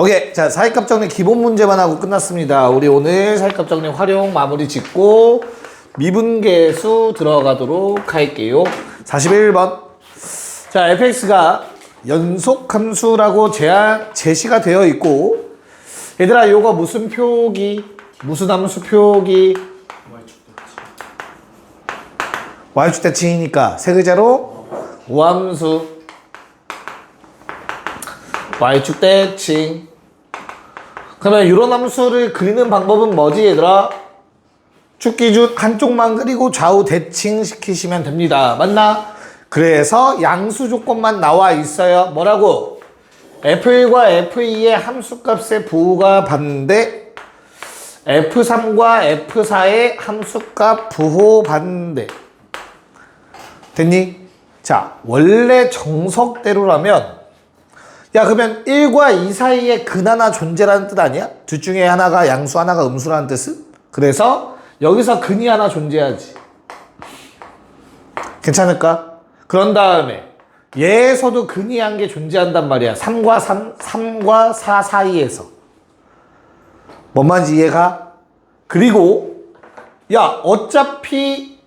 오케이. 자, 사익값 정리 기본 문제만 하고 끝났습니다. 우리 오늘 사익값 정리 활용 마무리 짓고 미분계수 들어가도록 할게요. 41번. 자, fx가 연속함수라고 제시가 되어 있고, 얘들아, 요거 무슨 표기? 무슨 함수 표기? y축 대칭이니까 세 글자로 우함수. y축 대칭. 그러면 이런 함수를 그리는 방법은 뭐지, 얘들아? 축 기준 한쪽만 그리고 좌우 대칭 시키시면 됩니다. 맞나? 그래서 양수 조건만 나와 있어요. 뭐라고? F1과 F2의 함수값의 부호가 반대, F3과 F4의 함수값 부호 반대. 됐니? 자, 원래 정석대로라면, 야, 그러면 1과 2 사이에 근 하나 존재라는 뜻 아니야? 둘 중에 하나가 양수, 하나가 음수라는 뜻은? 그래서 여기서 근이 하나 존재하지. 괜찮을까? 그런 다음에 얘에서도 근이 한 개 존재한단 말이야. 3과 4 사이에서. 뭔 말인지 이해가? 그리고 야, 어차피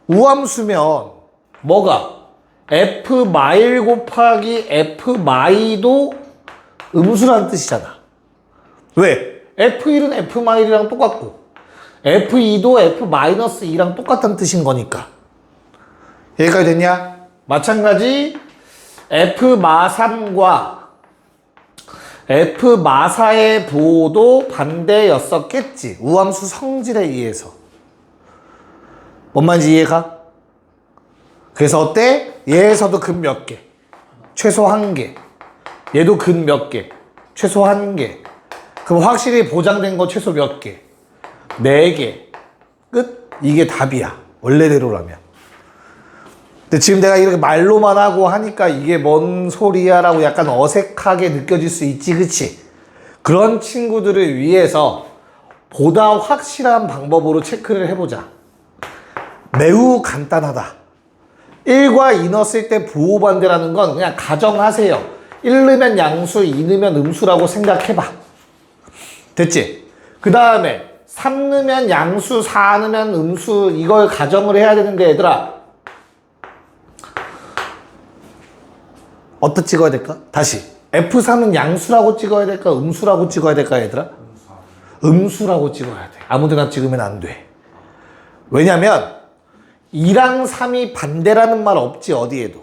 우함수면 뭐가? F 마일 곱하기 F 마이도 음수라는 뜻이잖아. 왜? F1은 F 마일이랑 똑같고 F2도 F 마이너스 2랑 똑같다는 뜻인 거니까. 여기까지 됐냐? 마찬가지 F 마3과 F 마4의 부호도 반대였었겠지. 우함수 성질에 의해서. 뭔 말인지 이해가? 그래서 어때? 얘에서도 근 몇 개? 최소 1개. 얘도 근 몇 개? 최소 1개. 그럼 확실히 보장된 거 최소 몇 개? 4개. 끝? 이게 답이야. 원래대로라면. 근데 지금 내가 이렇게 말로만 하고 하니까 이게 뭔 소리야 라고 약간 어색하게 느껴질 수 있지, 그치? 그런 친구들을 위해서 보다 확실한 방법으로 체크를 해보자. 매우 간단하다. 1과 2 넣었을 때 부호 반대라는 건 그냥 가정하세요. 1 넣으면 양수, 2 넣으면 음수라고 생각해봐. 됐지? 그 다음에 3 넣으면 양수, 4 넣으면 음수, 이걸 가정을 해야 되는데 얘들아, 어떻게 찍어야 될까? 다시. F3은 양수라고 찍어야 될까? 음수라고 찍어야 될까, 얘들아? 음수라고 찍어야 돼. 아무 데나 찍으면 안 돼. 왜냐면 2랑 3이 반대라는 말 없지, 어디에도.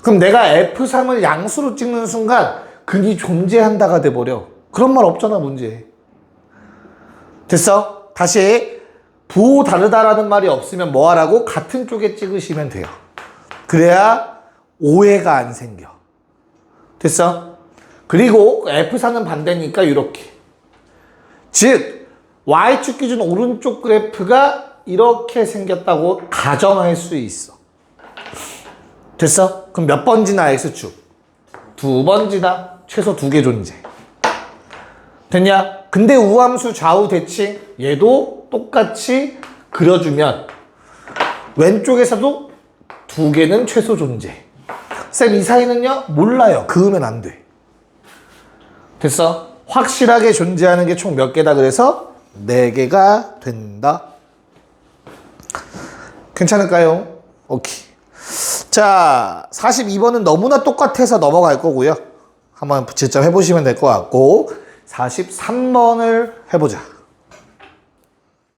그럼 내가 F3을 양수로 찍는 순간 근이 존재한다가 돼버려. 그런 말 없잖아, 문제에. 됐어? 다시. 부호 다르다라는 말이 없으면 뭐 하라고? 같은 쪽에 찍으시면 돼요. 그래야 오해가 안 생겨. 됐어? 그리고 F4는 반대니까 이렇게. 즉 Y축 기준 오른쪽 그래프가 이렇게 생겼다고 가정할 수 있어. 됐어? 그럼 몇 번 지나 X축? 2번 지나. 최소 2개 존재. 됐냐? 근데 우함수 좌우 대칭 얘도 똑같이 그려주면 왼쪽에서도 2개는 최소 존재. 쌤, 이 사이는요? 몰라요. 그으면 안 돼. 됐어? 확실하게 존재하는 게 총 몇 개다 그래서 4개가 된다. 괜찮을까요? 오케이. 자, 42번은 너무나 똑같아서 넘어갈 거고요. 한번 직접 해보시면 될 것 같고 43번을 해보자.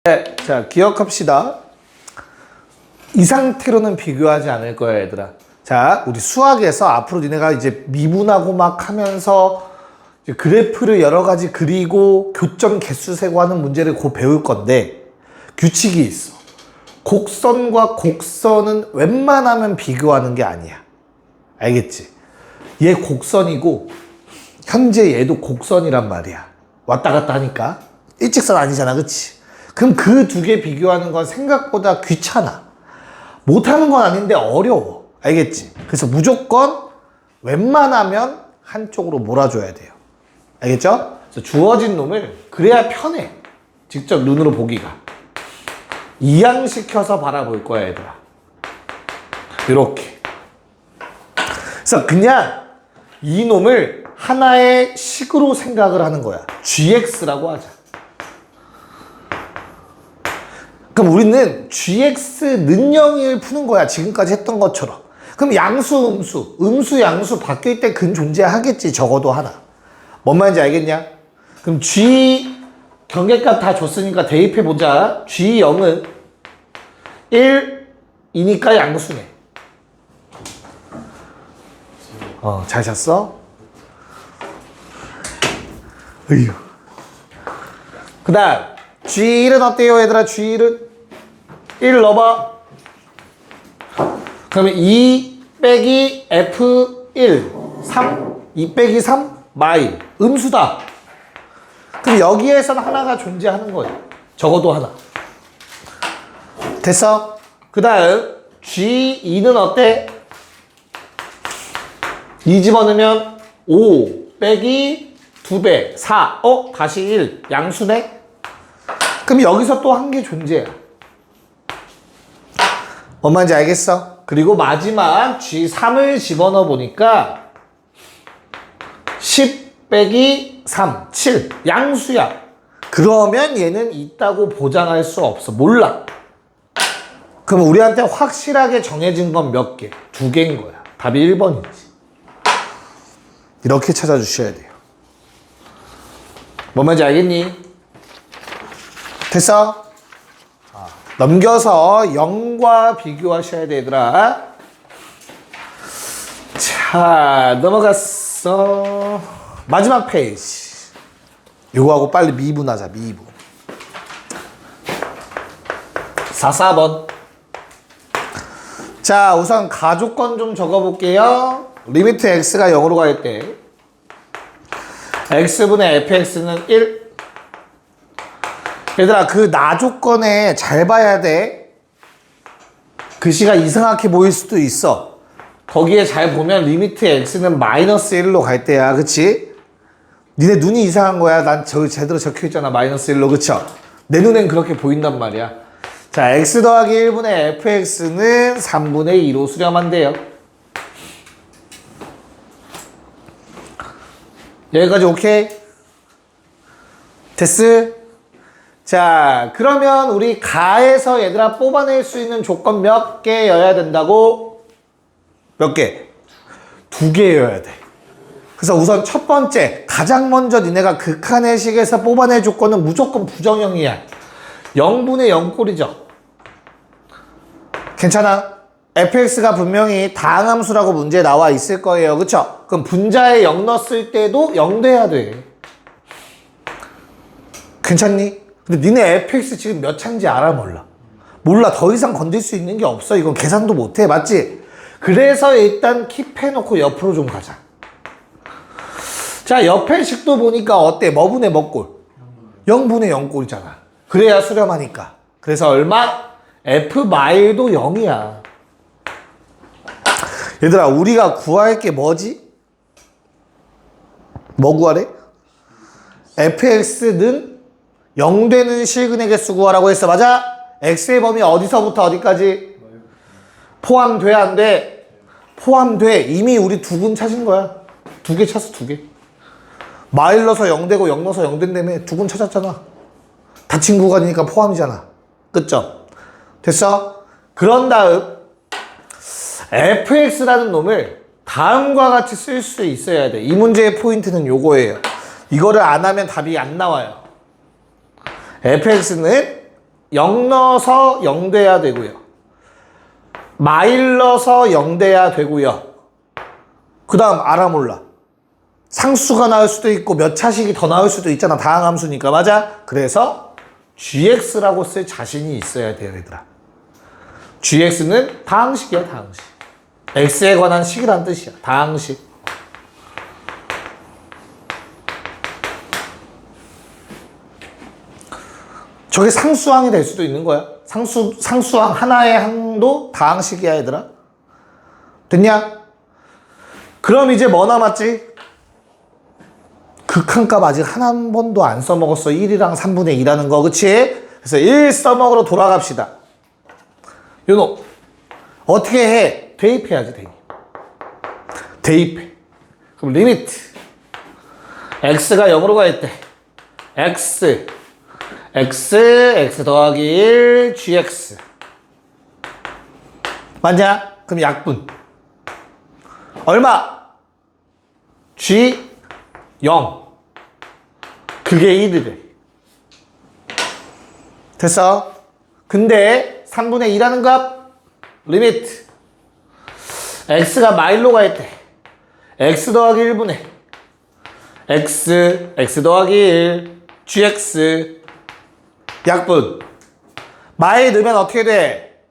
네, 자, 기억합시다. 이 상태로는 비교하지 않을 거야, 얘들아. 자, 우리 수학에서 앞으로 니네가 이제 미분하고 막 하면서 이제 그래프를 여러 가지 그리고 교점 개수 세고 하는 문제를 곧 배울 건데 규칙이 있어. 곡선과 곡선은 웬만하면 비교하는 게 아니야. 알겠지? 얘 곡선이고 현재 얘도 곡선이란 말이야. 왔다 갔다 하니까. 일직선 아니잖아, 그치? 그럼 그 2개 비교하는 건 생각보다 귀찮아. 못하는 건 아닌데 어려워. 알겠지? 그래서 무조건 웬만하면 한쪽으로 몰아줘야 돼요. 알겠죠? 그래서 주어진 놈을 그래야 편해. 직접 눈으로 보기가. 이양시켜서 바라볼 거야, 얘들아. 이렇게. 그래서 그냥 이 놈을 하나의 식으로 생각을 하는 거야. gx라고 하자. 그럼 우리는 gx는 0을 푸는 거야. 지금까지 했던 것처럼. 그럼 양수, 음수, 양수 바뀔 때 근 존재하겠지. 적어도 하나. 뭔 말인지 알겠냐? 그럼 g 경계값 다 줬으니까 대입해보자. g0은 1이니까 양수네. 잘 잤어? 으휴. 그 다음 G1은 어때요 얘들아? G1은 1 넣어봐. 그러면 2 빼기 F1 3 2 빼기 3 마일 음수다. 그럼 여기에서는 하나가 존재하는 거예요. 적어도 하나. 됐어? 그 다음 G2는 어때? 2 집어넣으면 5 빼기 2배 4 다시 1 양수네? 그럼 여기서 또 한 개 존재해. 뭔 말인지 알겠어? 그리고 마지막 G3을 집어넣어 보니까 10 빼기 3 7 양수야. 그러면 얘는 있다고 보장할 수 없어. 몰라. 그럼 우리한테 확실하게 정해진 건 몇 개? 2개인 거야. 답이 1번이지. 이렇게 찾아주셔야 돼요. 뭔 말인지 알겠니? 됐어? 넘겨서 0과 비교하셔야 돼, 얘들아. 자, 넘어갔어. 마지막 페이지. 이거하고 빨리 미분하자, 미분. 4번. 자, 우선 가조건 좀 적어볼게요. 리미트 x가 0으로 갈 때 x분의 fx는 1. 얘들아, 그 나조건에 잘 봐야 돼. 글씨가 이상하게 보일 수도 있어. 거기에 잘 보면 리미트 x는 마이너스 1로 갈 때야. 그치? 니네 눈이 이상한 거야. 난 제대로 적혀있잖아. 마이너스 1로. 그쵸? 내 눈엔 그렇게 보인단 말이야. 자, x 더하기 1분의 fx는 3분의 2로 수렴하면 돼요. 여기까지 오케이? 됐어? 자, 그러면 우리 가에서 얘들아 뽑아낼 수 있는 조건 몇 개여야 된다고? 몇 개? 2개여야 돼. 그래서 우선 첫 번째, 가장 먼저 니네가 극한의 식에서 뽑아낼 조건은 무조건 부정형이야. 0분의 0꼴이죠. 괜찮아? fx가 분명히 다항함수라고 문제에 나와 있을 거예요. 그쵸? 그럼 분자에 0 넣었을 때도 0 돼야 돼. 괜찮니? 근데 니네 fx 지금 몇 차인지 알아? 몰라? 몰라. 더 이상 건들 수 있는 게 없어. 이건 계산도 못해. 맞지? 그래서 일단 킵해놓고 옆으로 좀 가자. 자, 옆에 식도 보니까 어때? 뭐 분의 뭐 꼴? 0분의 0꼴이잖아. 그래야 수렴하니까. 그래서 얼마? f 마일도 0이야. 얘들아, 우리가 구할 게 뭐지? 뭐 구하래? fx는 0 되는 실근의 개수 구하라고 했어. 맞아? x의 범위 어디서부터 어디까지? 포함돼 안 돼? 포함돼. 이미 우리 2근 찾은 거야. 2개 찾았어. 2개. 마일 넣어서 0 되고 0 넣어서 0 된다며. 2근 찾았잖아. 닫힌 구간이니까 포함이잖아. 끝점. 됐어? 그런 다음 fx라는 놈을 다음과 같이 쓸 수 있어야 돼. 이 문제의 포인트는 요거예요. 이거를 안 하면 답이 안 나와요. fx는 0 넣어서 0 돼야 되고요. 마일 넣어서 0 돼야 되고요. 그 다음 알아 몰라. 상수가 나올 수도 있고 몇 차식이 더 나올 수도 있잖아. 다항함수니까. 맞아? 그래서 gx라고 쓸 자신이 있어야 돼요, 얘들아. gx는 다항식이야, 다항식. x에 관한 식이란 뜻이야. 다항식. 저게 상수항이 될 수도 있는 거야. 상수항 하나의 항도 다항식이야, 얘들아. 됐냐? 그럼 이제 뭐 남았지? 극한값 아직 한 번도 안 써먹었어. 1이랑 3분의 2라는 거. 그치? 그래서 1 써먹으러 돌아갑시다. 요놈 어떻게 해? 대입해야지. 대입해. 그럼 리미트 x가 0으로 가 있대. x 더하기 1, gx. 맞냐? 그럼 약분. 얼마? g 0. 그게 1이래. 됐어? 근데 3분의 2라는 값 리미트. x가 마일로 가 있대. x 더하기 1분의 x 더하기 1 gx 약분. 마일 넣으면 어떻게 돼?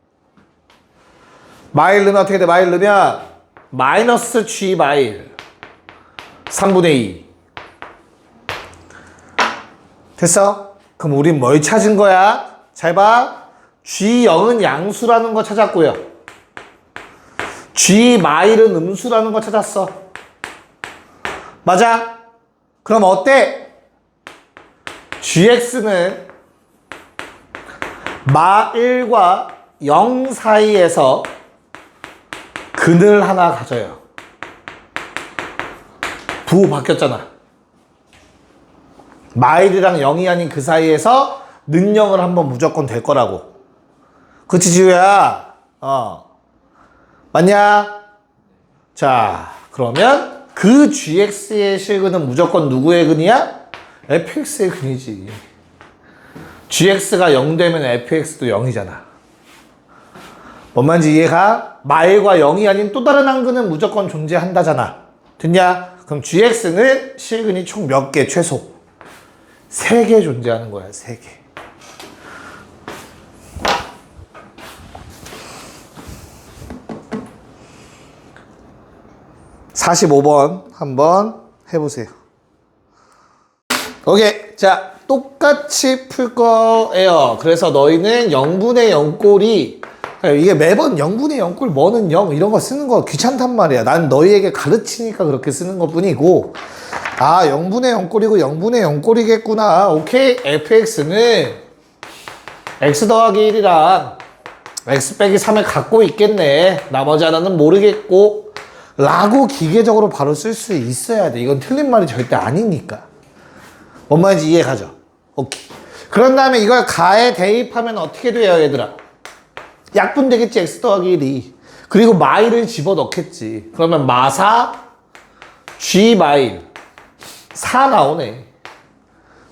마일 넣으면 마이너스 g 마일 3분의 2. 됐어? 그럼 우린 뭘 찾은 거야? 잘 봐. G0은 양수라는 거 찾았고요. G 마일은 음수라는 거 찾았어. 맞아? 그럼 어때? GX는 마1과 0 사이에서 근을 하나 가져요. 부호 바뀌었잖아. 마일이랑 0이 아닌 그 사이에서 는0을 한번 무조건 될 거라고. 그치 지우야? 맞냐? 자, 그러면 그 GX의 실근은 무조건 누구의 근이야? fx의 근이지. gx가 0 되면 fx도 0이잖아. 뭔 말인지 이해가? 마일과 0이 아닌 또 다른 한 근은 무조건 존재한다잖아. 됐냐? 그럼 gx는 실근이 총 몇 개 최소? 3개 존재하는 거야. 3개. (45번) 한번 해보세요. 오케이. 자, 똑같이 풀 거예요. 그래서 너희는 0분의 0꼴이, 이게 매번 0분의 0꼴 뭐는 0 이런 거 쓰는 거 귀찮단 말이야. 난 너희에게 가르치니까 그렇게 쓰는 것 뿐이고, 아 0분의 0꼴이고 0분의 0꼴이겠구나. 오케이. fx는 x 더하기 1이랑 x 빼기 3을 갖고 있겠네. 나머지 하나는 모르겠고 라고 기계적으로 바로 쓸 수 있어야 돼. 이건 틀린 말이 절대 아니니까. 뭔 말인지 이해가죠? 오케이. 그런 다음에 이걸 가에 대입하면 어떻게 돼요, 얘들아? 약분 되겠지, x 더하기 1이. 그리고 마일을 집어넣겠지. 그러면 마사 g 마일 4 나오네.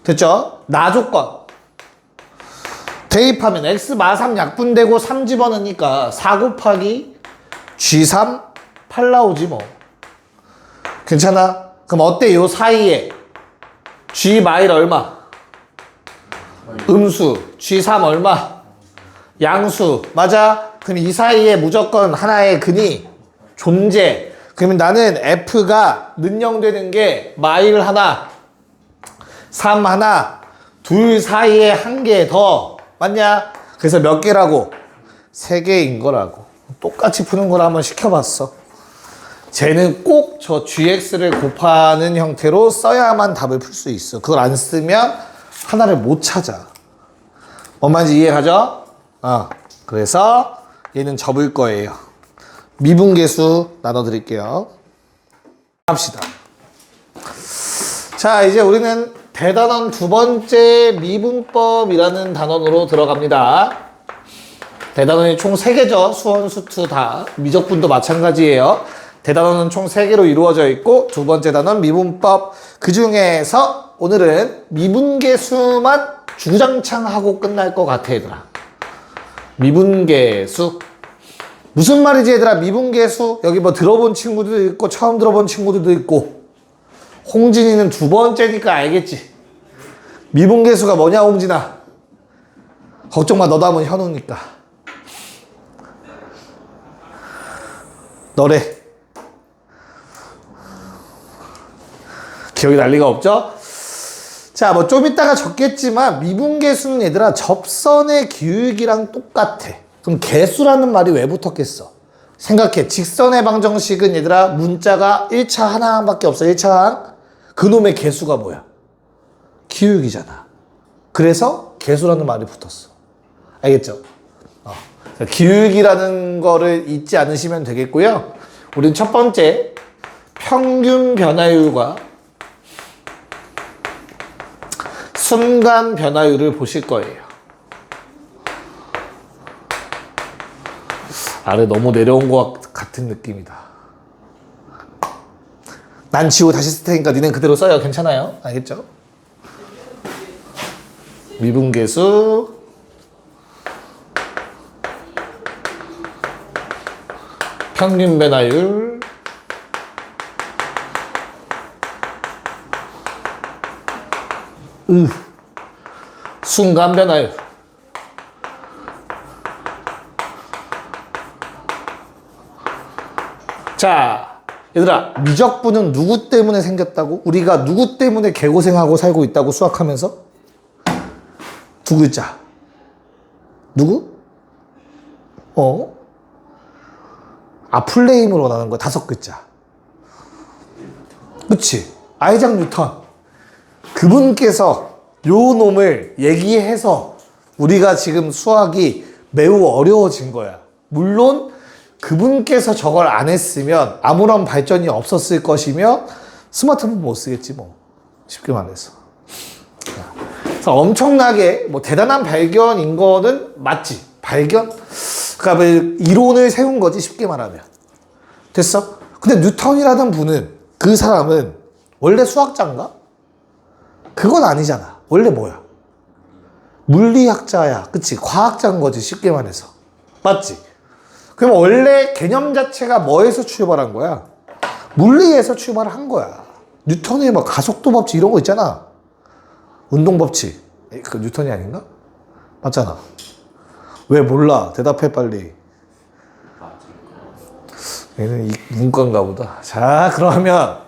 됐죠? 나 조건. 대입하면 x 마3 약분되고 3 집어넣으니까 4 곱하기 g3 8 나오지 뭐. 괜찮아? 그럼 어때? 요 사이에 g 마일 얼마? 음수. g3 얼마? 양수. 맞아? 그럼 이 사이에 무조건 하나의 근이 존재. 그러면 나는 f가 는0 되는 게 마일 하나, 3 하나, 둘 사이에 한 개 더. 맞냐? 그래서 몇 개라고? 3개인 거라고. 똑같이 푸는 걸 한번 시켜봤어. 쟤는 꼭 저 gx를 곱하는 형태로 써야만 답을 풀 수 있어. 그걸 안 쓰면 하나를 못 찾아. 뭔 말인지 이해가죠? 그래서 얘는 접을 거예요. 미분계수 나눠드릴게요. 합시다. 자, 이제 우리는 대단원 두 번째 미분법이라는 단원으로 들어갑니다. 대단원이 총 3개죠. 수원, 수투 다. 미적분도 마찬가지예요. 대단원은 총 3개로 이루어져 있고 두 번째 단원 미분법. 그 중에서 오늘은 미분계수만 주구장창 하고 끝날 것 같아, 얘들아. 미분계수. 무슨 말이지, 얘들아? 미분계수. 여기 뭐 들어본 친구들도 있고 처음 들어본 친구들도 있고. 홍진이는 두 번째니까 알겠지. 미분계수가 뭐냐, 홍진아? 걱정 마, 너도 하면 현우니까. 너래. 기억이 날 리가 없죠? 자, 뭐 좀 이따가 적겠지만 미분계수는 얘들아 접선의 기울기랑 똑같아. 그럼 계수라는 말이 왜 붙었겠어? 생각해. 직선의 방정식은 얘들아 문자가 1차 하나밖에 없어. 1차 항. 그놈의 계수가 뭐야? 기울기잖아. 그래서 계수라는 말이 붙었어. 알겠죠? 기울기라는 거를 잊지 않으시면 되겠고요. 우린 첫 번째 평균 변화율과 순간 변화율을 보실 거예요. 아래 너무 내려온 것 같은 느낌이다. 난 지우고 다시 쓸 테니까 니는 그대로 써요. 괜찮아요? 알겠죠? 미분계수 평균 변화율 순간 변화율 자, 얘들아, 미적분은 누구 때문에 생겼다고? 우리가 누구 때문에 개고생하고 살고 있다고 수학하면서? 두 글자. 누구? 플레임으로 나는 거야. 5글자. 그치? 아이작 뉴턴. 그분께서 요 놈을 얘기해서 우리가 지금 수학이 매우 어려워진 거야. 물론 그분께서 저걸 안 했으면 아무런 발전이 없었을 것이며 스마트폰 못 쓰겠지 뭐. 쉽게 말해서. 그래서 엄청나게 뭐 대단한 발견인 거는 맞지. 발견? 그러니까 이론을 세운 거지 쉽게 말하면. 됐어? 근데 뉴턴이라는 분은 그 사람은 원래 수학자인가? 그건 아니잖아. 원래 뭐야? 물리학자야. 그치? 과학자인 거지 쉽게 말해서. 맞지? 그럼 원래 개념 자체가 뭐에서 출발한 거야? 물리에서 출발을 한 거야. 뉴턴의 뭐 가속도 법칙 이런 거 있잖아. 운동 법칙. 그 뉴턴이 아닌가? 맞잖아. 왜 몰라? 대답해 빨리. 얘는 문과인가 보다. 자, 그러면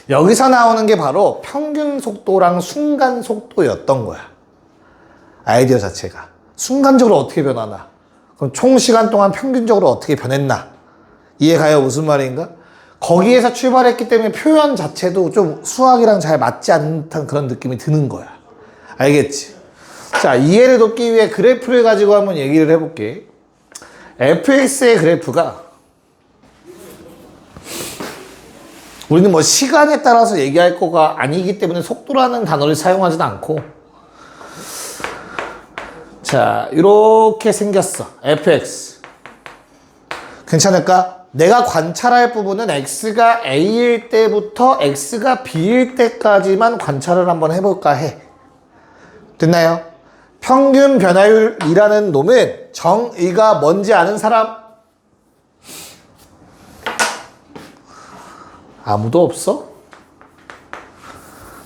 여기서 나오는 게 바로 평균 속도랑 순간 속도였던 거야. 아이디어 자체가. 순간적으로 어떻게 변하나? 그럼 총 시간 동안 평균적으로 어떻게 변했나? 이해가요? 무슨 말인가? 거기에서 출발했기 때문에 표현 자체도 좀 수학이랑 잘 맞지 않는 그런 느낌이 드는 거야. 알겠지? 자, 이해를 돕기 위해 그래프를 가지고 한번 얘기를 해볼게. fx의 그래프가 우리는 뭐 시간에 따라서 얘기할 거가 아니기 때문에 속도라는 단어를 사용하지는 않고 자, 이렇게 생겼어. fx. 괜찮을까? 내가 관찰할 부분은 x가 a일 때부터 x가 b일 때까지만 관찰을 한번 해볼까 해. 됐나요? 평균 변화율이라는 놈은 정의가 뭔지 아는 사람? 아무도 없어?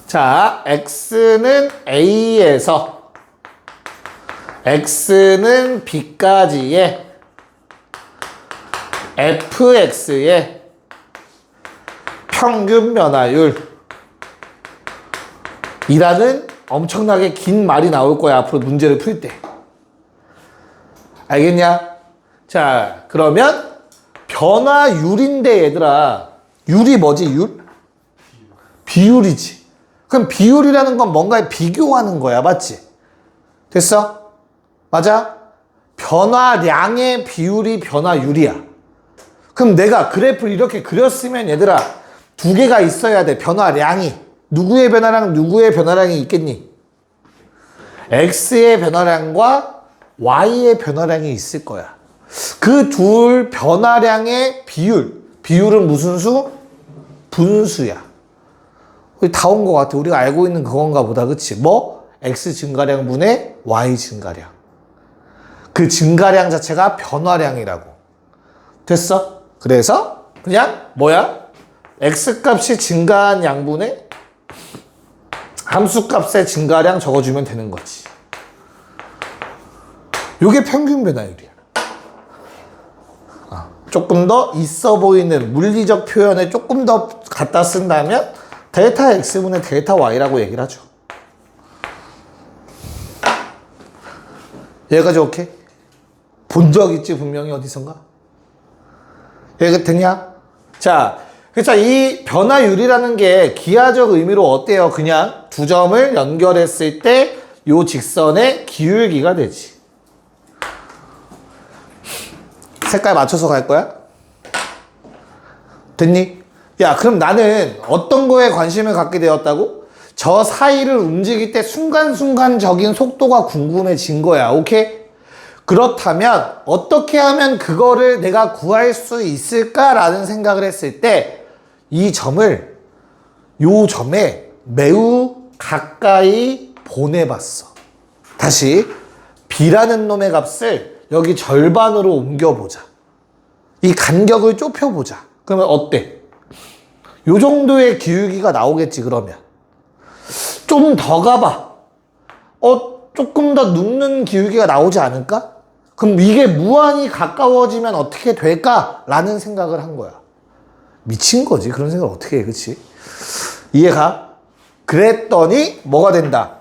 자, x는 a에서 x는 b까지의 fx의 평균 변화율 이라는 엄청나게 긴 말이 나올 거야. 앞으로 문제를 풀 때. 알겠냐? 자, 그러면 변화율인데 얘들아, 율이 뭐지? 율? 비율이지. 그럼 비율이라는 건 뭔가에 비교하는 거야. 맞지? 됐어? 맞아? 변화량의 비율이 변화율이야. 그럼 내가 그래프를 이렇게 그렸으면 얘들아, 두 개가 있어야 돼. 변화량이. 누구의 변화량, 누구의 변화량이 있겠니? X의 변화량과 Y의 변화량이 있을 거야. 그 둘 변화량의 비율. 비율은 무슨 수? 분수야. 다 온 것 같아. 우리가 알고 있는 그건가 보다. 그치? 뭐? X 증가량 분의 Y 증가량. 그 증가량 자체가 변화량이라고. 됐어? 그래서 그냥 뭐야? X 값이 증가한 양분의 함수 값의 증가량 적어주면 되는 거지. 요게 평균 변화율이야. 조금 더 있어 보이는 물리적 표현에 조금 더 갖다 쓴다면 델타 X분의 델타 Y라고 얘기를 하죠. 여기까지 오케이? 본 적 있지 분명히 어디선가? 여기가 됐냐? 자, 그래서 이 변화율이라는 게 기하적 의미로 어때요? 그냥 두 점을 연결했을 때 요 직선의 기울기가 되지. 색깔 맞춰서 갈 거야? 됐니? 야, 그럼 나는 어떤 거에 관심을 갖게 되었다고? 저 사이를 움직일 때 순간순간적인 속도가 궁금해진 거야. 오케이? 그렇다면 어떻게 하면 그거를 내가 구할 수 있을까라는 생각을 했을 때 이 점을 요 점에 매우 가까이 보내봤어. 다시 b라는 놈의 값을 여기 절반으로 옮겨보자. 이 간격을 좁혀보자. 그러면 어때? 요 정도의 기울기가 나오겠지. 그러면 좀 더 가봐. 조금 더 눕는 기울기가 나오지 않을까? 그럼 이게 무한히 가까워지면 어떻게 될까라는 생각을 한 거야. 미친 거지. 그런 생각을 어떻게 해. 그치? 이해가? 그랬더니 뭐가 된다.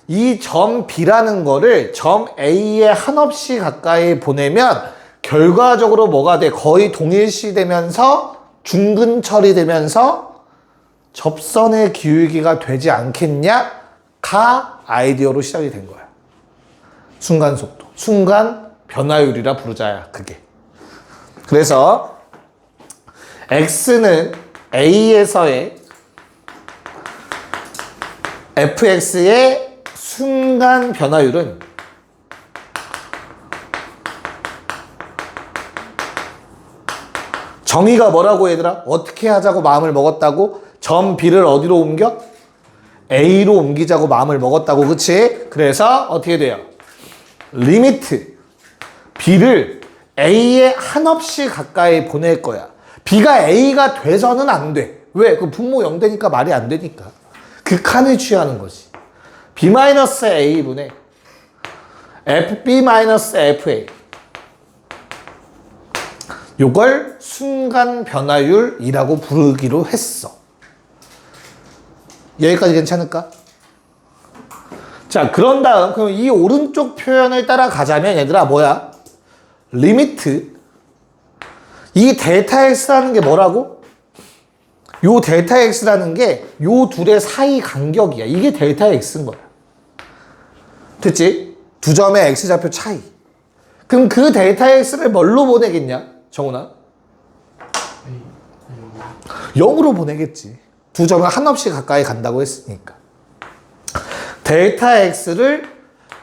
이 점 B라는 거를 점 A에 한없이 가까이 보내면 결과적으로 뭐가 돼? 거의 동일시 되면서 중근 처리되면서 접선의 기울기가 되지 않겠냐? 가 아이디어로 시작이 된 거야. 순간 속도. 순간 변화율이라 부르자야. 그게. 그래서 X는 A에서의 fx의 순간 변화율은 정의가 뭐라고 얘들아? 어떻게 하자고 마음을 먹었다고? 점 B를 어디로 옮겨? A로 옮기자고 마음을 먹었다고. 그치? 그래서 어떻게 돼요? 리미트 B를 A에 한없이 가까이 보낼 거야. B가 A가 돼서는 안 돼. 왜? 그 분모 0 되니까 말이 안 되니까. 극한을 취하는 거지. B-A분의 FB-FA. 요걸 순간 변화율이라고 부르기로 했어. 여기까지 괜찮을까? 자, 그런 다음, 그럼 이 오른쪽 표현을 따라가자면 얘들아, 뭐야? 리미트. 이 델타 X라는 게 뭐라고? 요 델타 X라는 게 요 둘의 사이 간격이야. 이게 델타 X인 거야. 됐지? 두 점의 X좌표 차이. 그럼 그 델타 X를 뭘로 보내겠냐? 정훈아? 0으로 보내겠지. 두 점을 한없이 가까이 간다고 했으니까. 델타 X를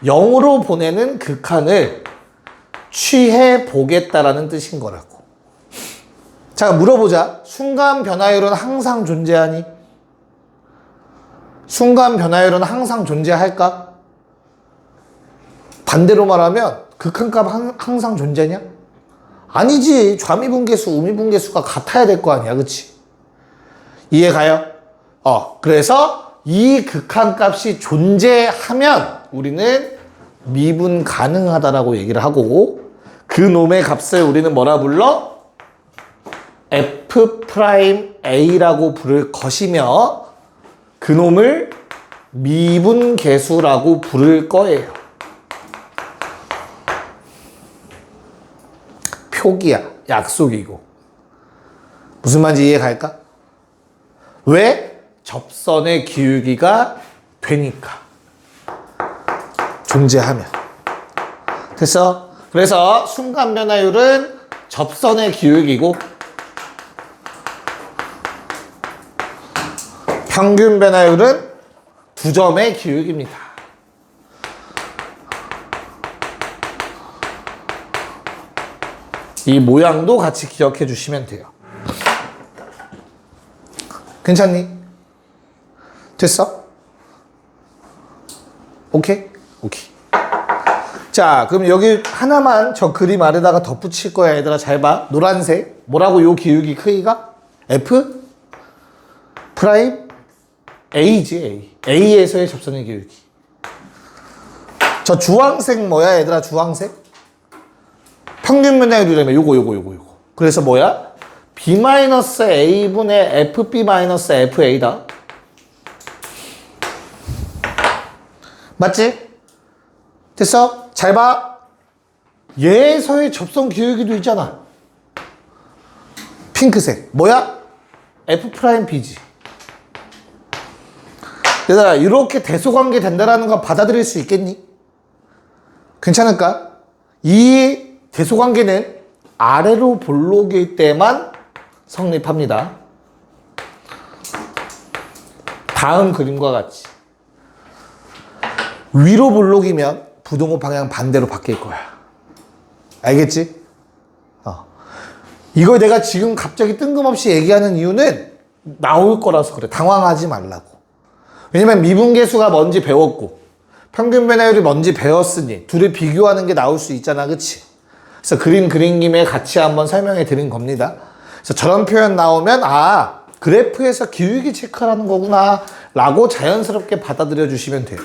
0으로 보내는 극한을 취해 보겠다라는 뜻인 거라고. 자, 물어보자. 순간 변화율은 항상 존재하니? 순간 변화율은 항상 존재할까? 반대로 말하면 극한값 항상 존재냐? 아니지. 좌미분계수, 우미분계수가 같아야 될 거 아니야. 그치? 이해가요? 그래서 이 극한값이 존재하면 우리는 미분 가능하다라고 얘기를 하고, 그 놈의 값을 우리는 뭐라 불러? F'A라고 부를 것이며, 그 놈을 미분계수라고 부를 거예요. 표기야. 약속이고. 무슨 말인지 이해갈까? 왜? 접선의 기울기가 되니까. 존재하면. 됐어? 그래서 순간 변화율은 접선의 기울기고, 평균 변화율은 두 점의 기울기입니다. 이 모양도 같이 기억해 주시면 돼요. 괜찮니? 됐어? 오케이? 오케이. 자, 그럼 여기 하나만 저 그림 아래다가 덧붙일 거야. 얘들아, 잘 봐. 노란색. 뭐라고 요 기울기 크기가? F 프라임 A지, A. A에서의 접선의 기울기. 저 주황색 뭐야, 얘들아, 주황색? 평균 변화율이라면 요거. 그래서 뭐야? B-A분의 FB-FA다. 맞지? 됐어? 잘 봐. 얘에서의 접선 기울기도 있잖아. 핑크색. 뭐야? F'B지. 얘들아, 이렇게 대소관계 된다라는 거 받아들일 수 있겠니? 괜찮을까? 이 대소관계는 아래로 볼록일 때만 성립합니다. 다음 그림과 같이 위로 볼록이면 부동호 방향 반대로 바뀔 거야. 알겠지? 이걸 내가 지금 갑자기 뜬금없이 얘기하는 이유는 나올 거라서 그래. 당황하지 말라고. 왜냐면 미분계수가 뭔지 배웠고 평균 변화율이 뭔지 배웠으니 둘을 비교하는 게 나올 수 있잖아. 그치? 그래서 그림 그린 김에 같이 한번 설명해 드린 겁니다. 그래서 저런 표현 나오면 그래프에서 기울기 체크하는 거구나 라고 자연스럽게 받아들여 주시면 돼요.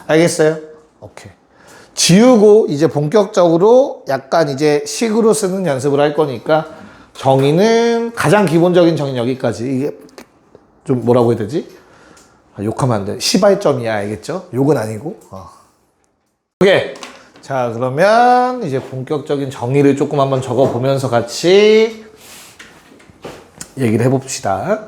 알겠어요? 오케이. 지우고 이제 본격적으로 약간 이제 식으로 쓰는 연습을 할 거니까 정의는 가장 기본적인 정의 여기까지. 이게 좀 뭐라고 해야 되지? 욕하면 안 돼. 시발점이야. 알겠죠? 욕은 아니고. 오케이. 자, 그러면 이제 본격적인 정의를 조금 한번 적어 보면서 같이 얘기를 해봅시다.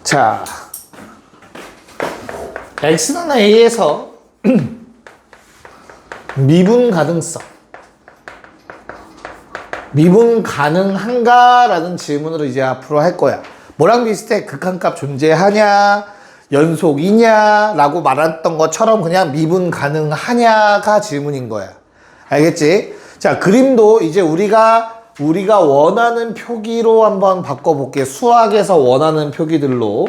자, X는 A에서 미분 가능성. 미분 가능한가? 라는 질문으로 이제 앞으로 할 거야. 뭐랑 비슷해? 극한값 존재하냐? 연속이냐? 라고 말했던 것처럼 그냥 미분 가능하냐가 질문인 거야. 알겠지? 자, 그림도 이제 우리가 원하는 표기로 한번 바꿔볼게. 수학에서 원하는 표기들로.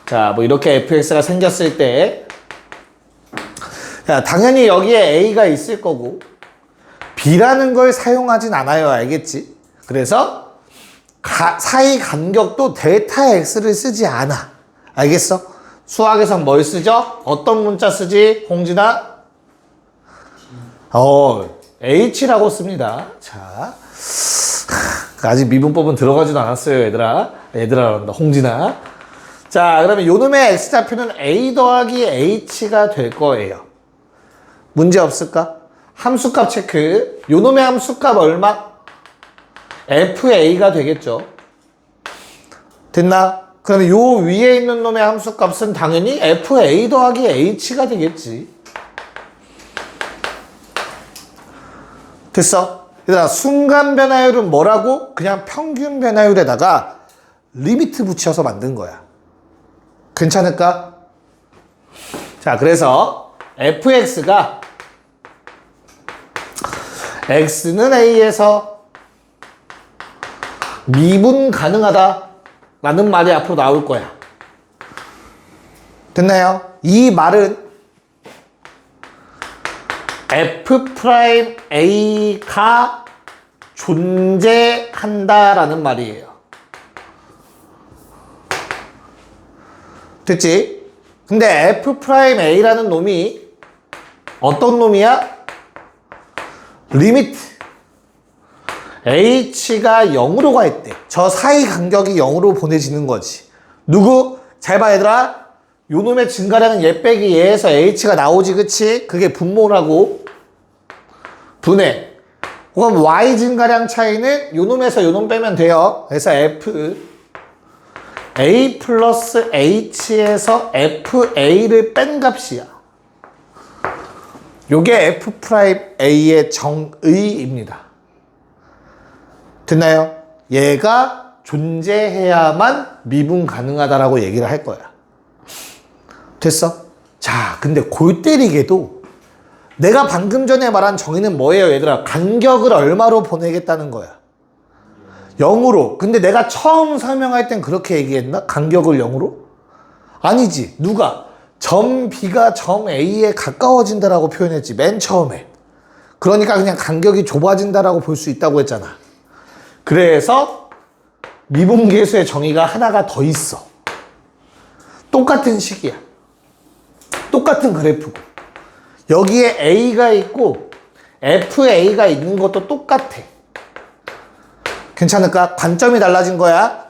자, 뭐 이렇게 fx가 생겼을 때, 야, 당연히 여기에 a가 있을 거고, b라는 걸 사용하진 않아요. 알겠지? 그래서 사이 간격도 델타 x를 쓰지 않아. 알겠어? 수학에선 뭘 쓰죠? 어떤 문자 쓰지? 홍진아? h라고 씁니다. 자. 아직 미분법은 들어가지도 않았어요, 얘들아. 얘들아란다, 홍진아. 자, 그러면 요놈의 x좌표는 a 더하기 h가 될 거예요. 문제 없을까? 함수값 체크. 요놈의 함수값 얼마? fa가 되겠죠. 됐나? 그러면 요 위에 있는 놈의 함수값은 당연히 fa 더하기 h가 되겠지. 됐어? 얘들아, 순간 변화율은 뭐라고? 그냥 평균 변화율에다가 리미트 붙여서 만든 거야. 괜찮을까? 자, 그래서 fx가 x는 a에서 미분 가능하다 라는 말이 앞으로 나올 거야. 됐나요? 이 말은 f'a가 존재한다라는 말이에요. 됐지? 근데 f'a라는 놈이 어떤 놈이야? 리미트 h가 0으로 갈 때 저 사이 간격이 0으로 보내지는 거지. 누구? 잘 봐 얘들아. 요 놈의 증가량은 얘 빼기 얘에서 h가 나오지. 그치? 그게 분모라고. 분해. 그럼 y 증가량 차이는 요 놈에서 요 놈 빼면 돼요. 그래서 f a 플러스 h에서 fa를 뺀 값이야. 요게 f'a의 정의입니다. 됐나요? 얘가 존재해야만 미분 가능하다라고 얘기를 할 거야. 됐어? 자, 근데 골 때리게도 내가 방금 전에 말한 정의는 뭐예요, 얘들아? 간격을 얼마로 보내겠다는 거야? 0으로. 근데 내가 처음 설명할 땐 그렇게 얘기했나? 간격을 0으로? 아니지. 누가? 점 B가 점 A에 가까워진다라고 표현했지. 맨 처음에. 그러니까 그냥 간격이 좁아진다라고 볼 수 있다고 했잖아. 그래서 미분계수의 정의가 하나가 더 있어. 똑같은 식이야. 똑같은 그래프고. 여기에 A가 있고 FA가 있는 것도 똑같아. 괜찮을까? 관점이 달라진 거야.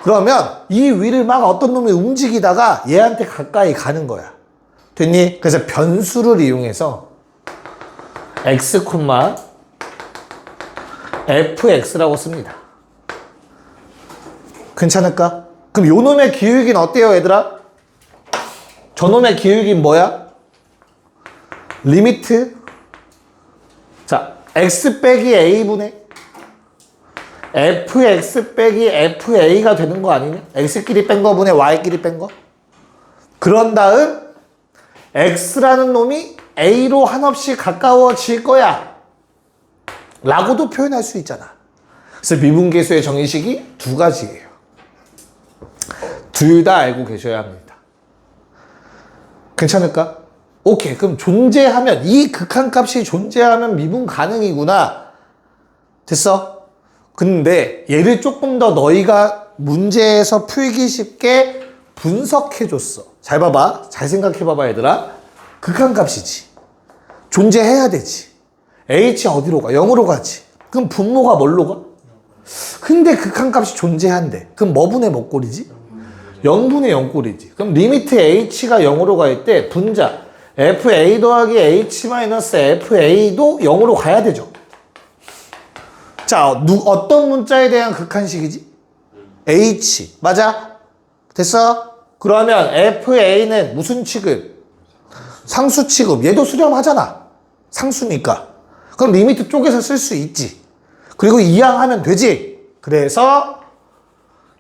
그러면 이 위를 막 어떤 놈이 움직이다가 얘한테 가까이 가는 거야. 됐니? 그래서 변수를 이용해서 x, fx라고 씁니다. 괜찮을까? 그럼 요 놈의 기울기는 어때요, 얘들아? 저 놈의 기울기는 뭐야? 리미트 자, x 빼기 a분의 fx 빼기 fa가 되는 거 아니냐? x끼리 뺀 거분의 y끼리 뺀 거. 그런 다음 x라는 놈이 a로 한없이 가까워질 거야 라고도 표현할 수 있잖아. 그래서 미분계수의 정의식이 두 가지예요. 둘 다 알고 계셔야 합니다. 괜찮을까? 오케이. 그럼 존재하면, 이 극한값이 존재하면 미분 가능이구나. 됐어? 근데 얘를 조금 더 너희가 문제에서 풀기 쉽게 분석해줬어. 잘 봐봐. 잘 생각해봐봐 얘들아. 극한값이지. 존재해야 되지. h 어디로 가? 0으로 가지. 그럼 분모가 뭘로 가? 근데 극한값이 존재한대. 그럼 뭐 분의 뭐 꼴이지? 0분의 0꼴이지. 그럼 리미트 h가 0으로 갈 때 분자 fa 더하기 h 마이너스 fa도 0으로 가야 되죠. 자, 어떤 문자에 대한 극한식이지? h. 맞아? 됐어? 그러면 fa는 무슨 취급? 상수 취급. 얘도 수렴하잖아. 상수니까. 그럼 리미트 쪼개서 쓸 수 있지. 그리고 이항하면 되지. 그래서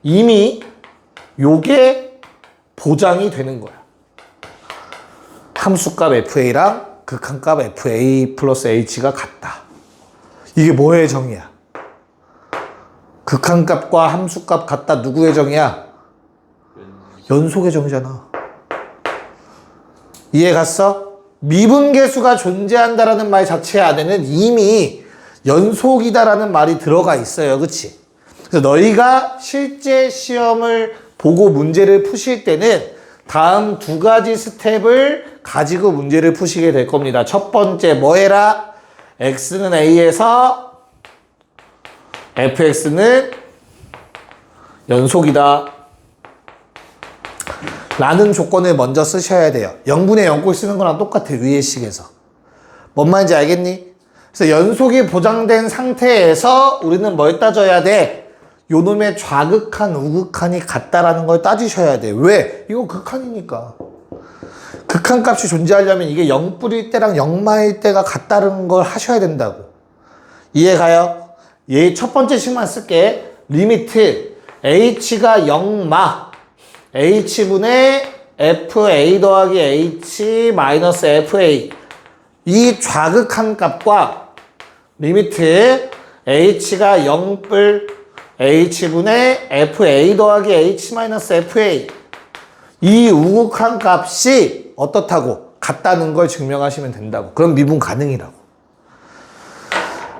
이미 요게 보장이 되는 거야. 함수값 fa랑 극한값 fa 플러스 h가 같다. 이게 뭐의 정의야? 극한값과 함수값 같다. 누구의 정의야? 연속의 정의잖아. 이해 갔어? 미분계수가 존재한다라는 말 자체 안에는 이미 연속이다라는 말이 들어가 있어요. 그치? 그래서 너희가 실제 시험을 보고 문제를 푸실 때는 다음 두 가지 스텝을 가지고 문제를 푸시게 될 겁니다. 첫 번째 뭐 해라? x는 a에서 fx는 연속이다 라는 조건을 먼저 쓰셔야 돼요. 0분의 0꼴 쓰는 거랑 똑같아. 위의 식에서. 뭔 말인지 알겠니? 그래서 연속이 보장된 상태에서 우리는 뭘 따져야 돼? 요놈의 좌극한, 우극한이 같다라는 걸 따지셔야 돼. 왜? 이거 극한이니까. 극한값이 존재하려면 이게 0뿌릴 때랑 0마일 때가 같다는 걸 하셔야 된다고. 이해가요? 얘 첫 번째 식만 쓸게. 리미트 h가 0마 h분의 fa 더하기 h 마이너스 fa 이 좌극한 값과 리미트 h가 0뿔 h분의 fa 더하기 h 마이너스 fa 이 우극한 값이 어떻다고? 같다는 걸 증명하시면 된다고. 그럼 미분 가능이라고.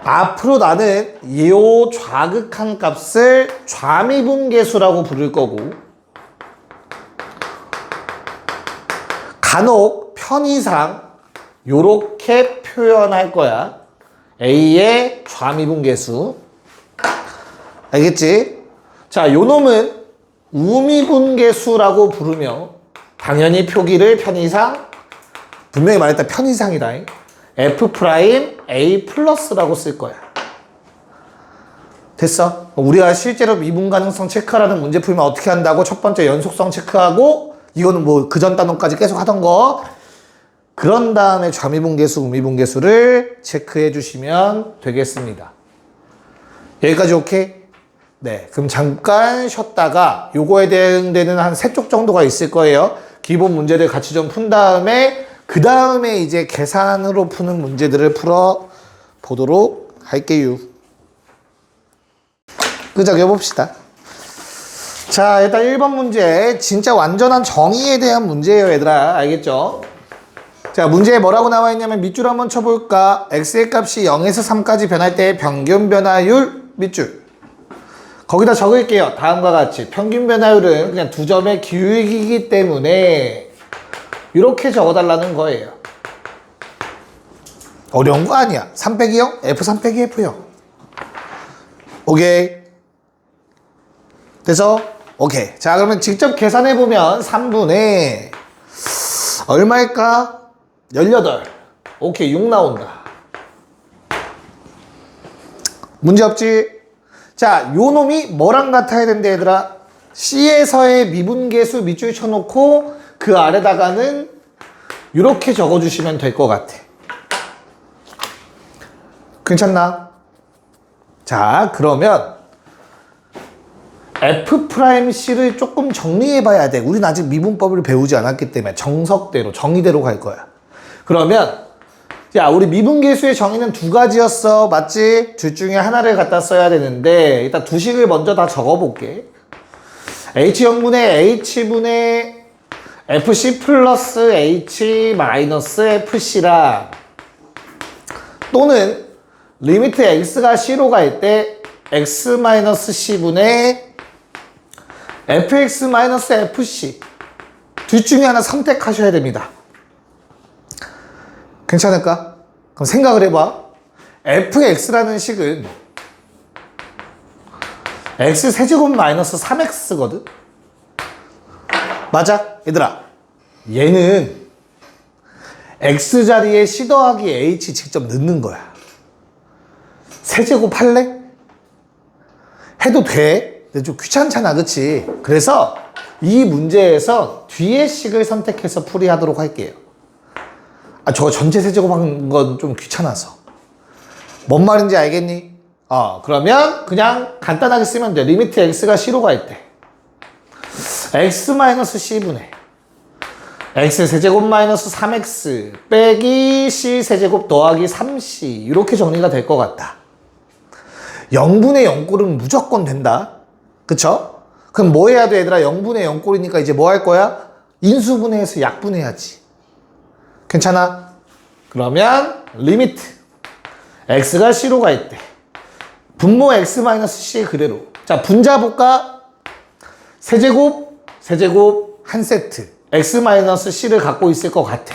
앞으로 나는 이 좌극한 값을 좌미분계수라고 부를 거고 간혹 편의상 요렇게 표현할 거야. A의 좌미분계수. 알겠지? 자, 요 놈은 우미분계수라고 부르며 당연히 표기를 편의상 분명히 말했다. 편의상이다. F' A 플러스라고 쓸 거야. 됐어? 우리가 실제로 미분 가능성 체크하라는 문제 풀면 어떻게 한다고? 첫 번째 연속성 체크하고 이거는 뭐 그전 단원까지 계속 하던 거. 그런 다음에 좌미분계수, 우미분계수를 체크해 주시면 되겠습니다. 여기까지 오케이? 네. 그럼 잠깐 쉬었다가 요거에 대응되는 한 3쪽 정도가 있을 거예요. 기본 문제들 같이 좀 푼 다음에 그 다음에 이제 계산으로 푸는 문제들을 풀어 보도록 할게요. 끄적여봅시다. 자, 일단 1번 문제. 진짜 완전한 정의에 대한 문제예요, 얘들아. 알겠죠? 자, 문제에 뭐라고 나와 있냐면 밑줄 한번 쳐볼까? x의 값이 0에서 3까지 변할 때의 평균 변화율 밑줄. 거기다 적을게요. 다음과 같이. 평균 변화율은 그냥 두 점의 기울기이기 때문에 이렇게 적어달라는 거예요. 어려운 거 아니야. 3 빼기 0, F3 빼기 F0. 오케이. 그래서 오케이. 자, 그러면 직접 계산해보면 3분의 얼마일까? 18. 오케이. 6 나온다. 문제 없지? 자, 요 놈이 뭐랑 같아야 된대, 얘들아? C에서의 미분계수 밑줄 쳐놓고 그 아래다가는 이렇게 적어주시면 될 것 같아. 괜찮나? 자, 그러면 F'C를 조금 정리해 봐야 돼. 우린 아직 미분법을 배우지 않았기 때문에 정석대로, 정의대로 갈 거야. 그러면 야, 우리 미분계수의 정의는 두 가지였어. 맞지? 둘 중에 하나를 갖다 써야 되는데 일단 두 식을 먼저 다 적어볼게. H형분의 H분의 FC 플러스 H 마이너스 FC랑 또는 리미트 X가 C로 갈 때 X 마이너스 C분의 FX 마이너스 FC 둘 중에 하나 선택하셔야 됩니다. 괜찮을까? 그럼 생각을 해봐. fx라는 식은 x 세제곱 마이너스 3x거든? 맞아? 얘들아, 얘는 x 자리에 c 더하기 h 직접 넣는 거야. 세제곱 할래? 해도 돼. 근데 좀 귀찮잖아, 그치? 그래서 이 문제에서 뒤에 식을 선택해서 풀이하도록 할게요. 저거 전체 세제곱한 건 좀 귀찮아서. 뭔 말인지 알겠니? 그러면 그냥 간단하게 쓰면 돼. 리미트 x가 c로 갈 때 x-c분의 x 세제곱 마이너스 3x 빼기 c 세제곱 더하기 3c 이렇게 정리가 될 것 같다. 0분의 0꼴은 무조건 된다. 그쵸? 그럼 뭐 해야 돼, 얘들아? 0분의 0꼴이니까 이제 뭐 할 거야? 인수분해해서 약분해야지. 괜찮아? 그러면 리미트 x가 c로 갈 때 분모 x-c 그대로. 자, 분자 볼까? 세제곱 한 세트 x-c를 갖고 있을 것 같아.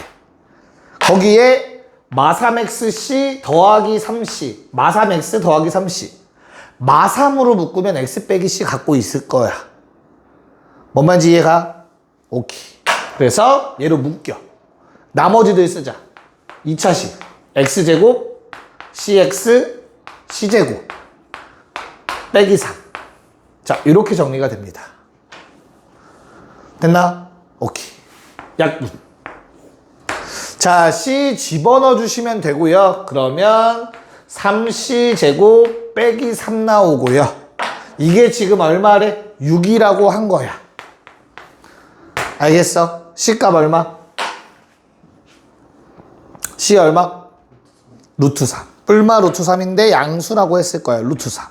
거기에 마3xc 더하기 3c 마3x 더하기 3c 마3으로 묶으면 x 빼기 c 갖고 있을 거야. 뭔 말인지 이해가? 오케이. 그래서 얘로 묶여. 나머지들 쓰자. 2차식 x제곱 cx c제곱 빼기 3. 자, 이렇게 정리가 됩니다. 됐나? 오케이. 약분. 자, c 집어넣어 주시면 되고요. 그러면 3c 제곱 빼기 3 나오고요. 이게 지금 얼마래? 6이라고 한 거야. 알겠어? c 값 얼마? c 얼마? 루트 3. 뿔마 루트 3인데 양수라고 했을 거야. 루트 3.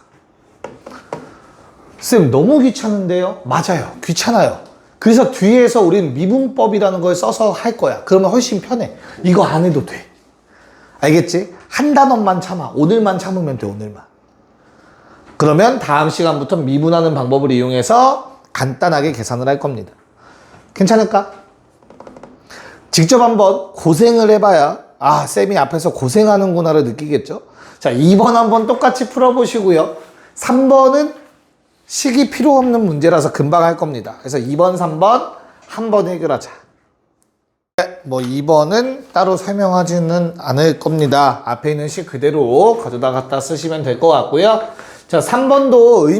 쌤, 너무 귀찮은데요? 맞아요. 귀찮아요. 그래서 뒤에서 우린 미분법이라는 걸 써서 할 거야. 그러면 훨씬 편해. 이거 안 해도 돼. 알겠지? 한 단원만 참아. 오늘만 참으면 돼, 오늘만. 그러면 다음 시간부터 미분하는 방법을 이용해서 간단하게 계산을 할 겁니다. 괜찮을까? 직접 한번 고생을 해봐야 쌤이 앞에서 고생하는구나를 느끼겠죠? 자, 2번 한번 똑같이 풀어보시고요. 3번은 식이 필요 없는 문제라서 금방 할 겁니다. 그래서 2번, 3번 한 번 해결하자. 뭐 2번은 따로 설명하지는 않을 겁니다. 앞에 있는 식 그대로 가져다 갖다 쓰시면 될 것 같고요. 자, 3번도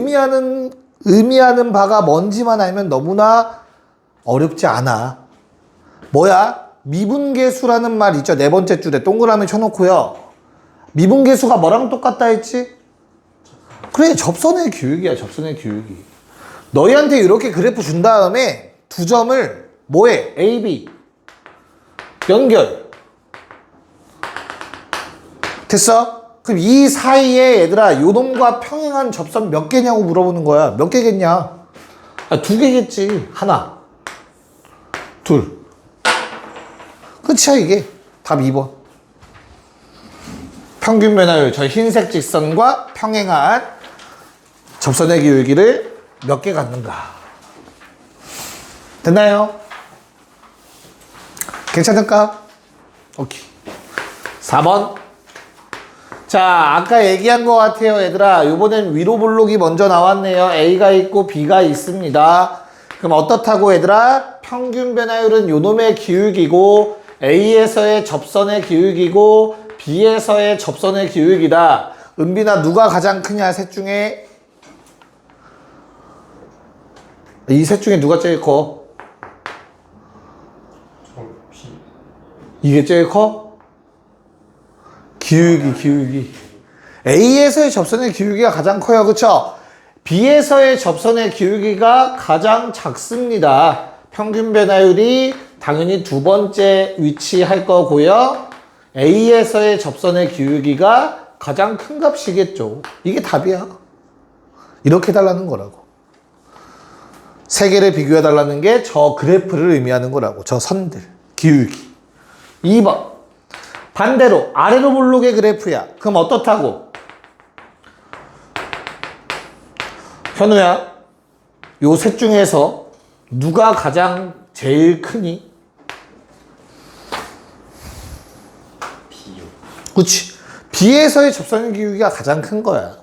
의미하는 바가 뭔지만 알면 너무나 어렵지 않아. 뭐야? 미분계수라는 말 있죠? 네 번째 줄에 동그라미 쳐놓고요. 미분계수가 뭐랑 똑같다 했지? 그래, 접선의 교육이야, 접선의 교육이. 너희한테 이렇게 그래프 준 다음에 두 점을 뭐해? A, B 연결. 됐어? 그럼 이 사이에 얘들아 요놈과 평행한 접선 몇 개냐고 물어보는 거야. 몇 개겠냐? 두 개겠지. 하나, 둘. 끝이야 이게. 답 2번. 평균 변화율, 저 흰색 직선과 평행한 접선의 기울기를 몇 개 갖는가. 됐나요? 괜찮을까? 오케이. 4번. 자, 아까 얘기한 것 같아요, 얘들아. 이번엔 위로 블록이 먼저 나왔네요. A가 있고 B가 있습니다. 그럼 어떻다고, 얘들아? 평균 변화율은 요놈의 기울기고 A에서의 접선의 기울기고 B에서의 접선의 기울기다. 은빈아, 누가 가장 크냐, 셋 중에? 이 셋 중에 누가 제일 커? 이게 제일 커? 기울기. A에서의 접선의 기울기가 가장 커요. 그쵸? B에서의 접선의 기울기가 가장 작습니다. 평균 변화율이 당연히 두 번째 위치할 거고요. A에서의 접선의 기울기가 가장 큰 값이겠죠. 이게 답이야. 이렇게 달라는 거라고. 세 개를 비교해 달라는 게 저 그래프를 의미하는 거라고. 저 선들, 기울기. 2번. 반대로 아래로 볼록의 그래프야. 그럼 어떻다고? 현우야, 요 셋 중에서 누가 가장 제일 크니? B요. 그치. B에서의 접선 기울기가 가장 큰 거야.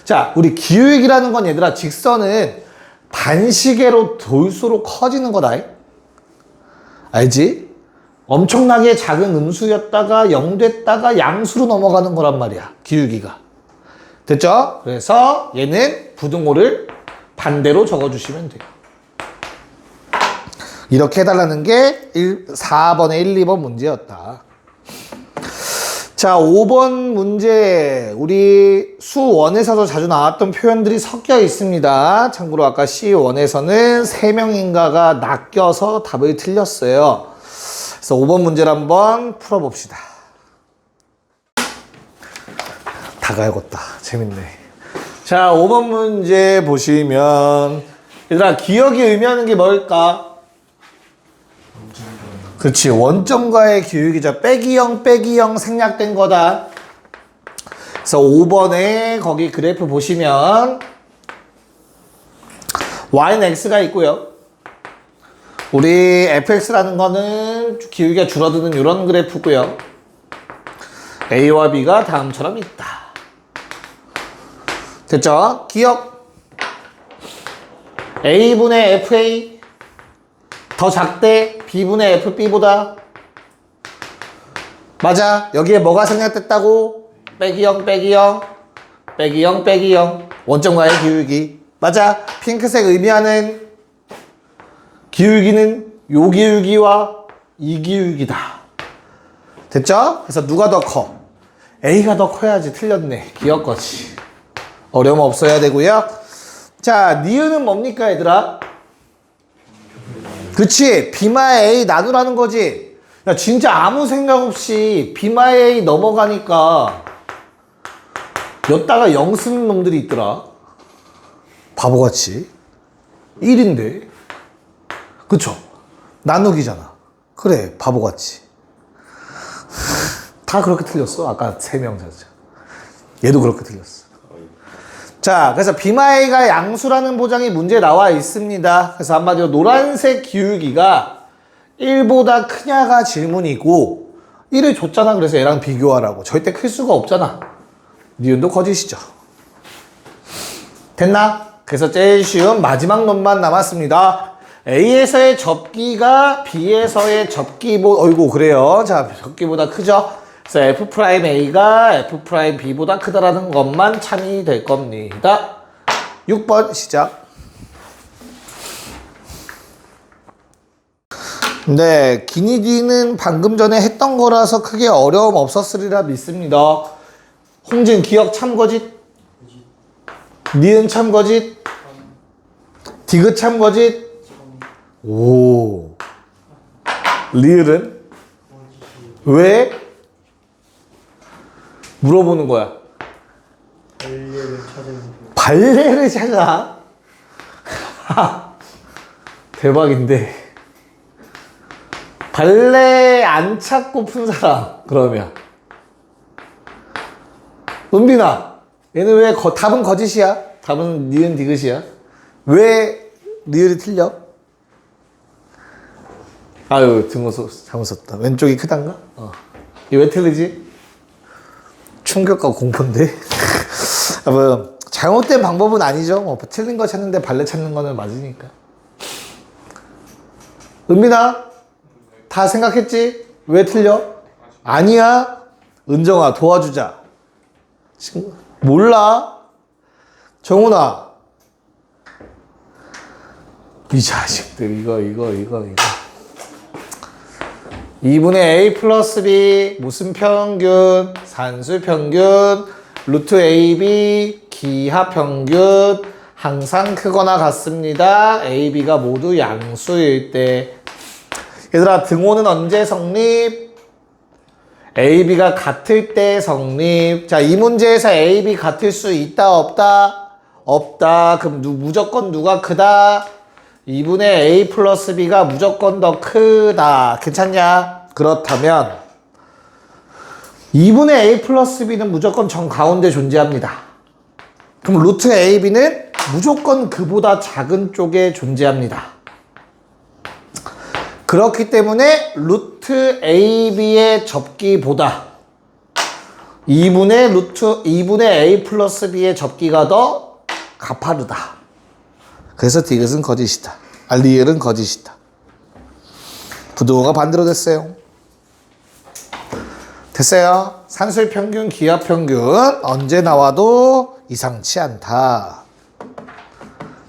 자, 우리 기울기라는 건 얘들아, 직선은 반시계로 돌수록 커지는 거다. 알지? 엄청나게 작은 음수였다가 0 됐다가 양수로 넘어가는 거란 말이야. 기울기가. 됐죠? 그래서 얘는 부등호를 반대로 적어주시면 돼요. 이렇게 해달라는 게 4번의 1, 2번 문제였다. 자, 5번 문제. 우리 수1에서도 자주 나왔던 표현들이 섞여 있습니다. 참고로 아까 C1에서는 3명인가가 낚여서 답을 틀렸어요. 그래서 5번 문제를 한번 풀어봅시다. 다 갈궜다. 재밌네. 자, 5번 문제 보시면 얘들아, 기억이 의미하는 게 뭘까? 그렇지. 원점과의 기울기죠. 빼기 0, 빼기 0 생략된 거다. 그래서 5번에 거기 그래프 보시면 y는 x가 있고요. 우리 fx라는 거는 기울기가 줄어드는 이런 그래프고요. a와 b가 다음처럼 있다. 됐죠? 기억. a분의 fa 더 작대 b분의 fb보다. 맞아. 여기에 뭐가 생략됐다고? 빼기 0, 빼기 0, 빼기 0, 빼기 0. 원점과의 기울기. 맞아. 핑크색 의미하는 기울기는 요 기울기와 이 기울기다. 됐죠? 그래서 누가 더 커? A가 더 커야지. 틀렸네. 기억 거지. 어려움 없어야 되고요. 자, 니은은 뭡니까, 얘들아? 그치. B마의 A 나누라는 거지. 야, 진짜 아무 생각 없이 B마의 A 넘어가니까 였다가 0 쓰는 놈들이 있더라. 바보같이. 1인데. 그쵸? 나누기잖아. 그래, 바보같이. 다 그렇게 틀렸어. 아까 3명 자자. 얘도 그렇게 틀렸어. 자, 그래서 B마이가 양수라는 보장이 문제에 나와 있습니다. 그래서 한마디로 노란색 기울기가 1보다 크냐가 질문이고 1을 줬잖아. 그래서 얘랑 비교하라고. 절대 클 수가 없잖아. 니은도 거짓이죠. 됐나? 그래서 제일 쉬운 마지막 놈만 남았습니다. A에서의 접기가 B에서의 어이구, 그래요. 자, 접기보다 크죠? 그래서 F'A가 F'B보다 크다라는 것만 참이 될 겁니다. 6번 시작. 네, 기니디는 방금 전에 했던 거라서 크게 어려움 없었으리라 믿습니다. 홍진 기억 참거짓? 니은 참거짓? 디귿 참거짓? 오. 리을은? 왜? 물어보는 거야. 발레를 찾아? 대박인데. 발레 안 찾고 푼 사람, 그러면. 은빈아, 얘는 왜 답은 거짓이야? 답은 니은 디귿이야? 왜 리을이 틀려? 아유, 잘못 썼다. 왼쪽이 크단가? 이게 왜 틀리지? 충격과 공포인데? 여러분, 잘못된 방법은 아니죠. 뭐, 틀린 거 찾는데 발레 찾는 거는 맞으니까. 은빈아, 다 생각했지? 왜 틀려? 아니야. 은정아, 도와주자. 지금 몰라. 정훈아, 이 자식들 이거 2분의 A 플러스 B 무슨 평균? 산수 평균. 루트 AB 기하평균 항상 크거나 같습니다. AB가 모두 양수일 때. 얘들아, 등호는 언제 성립? AB가 같을 때 성립. 자, 이 문제에서 AB 같을 수 있다 없다? 없다. 그럼 무조건 누가 크다? 2분의 A 플러스 B가 무조건 더 크다. 괜찮냐? 그렇다면 2분의 A 플러스 B는 무조건 정 가운데 존재합니다. 그럼 루트 AB는 무조건 그보다 작은 쪽에 존재합니다. 그렇기 때문에 루트 AB의 접기보다 2분의 A 플러스 B의 접기가 더 가파르다. 그래서 디귿은 거짓이다. 리을은 거짓이다. 부등호가 반대로 됐어요. 됐어요. 산술평균, 기하평균 언제 나와도 이상치 않다.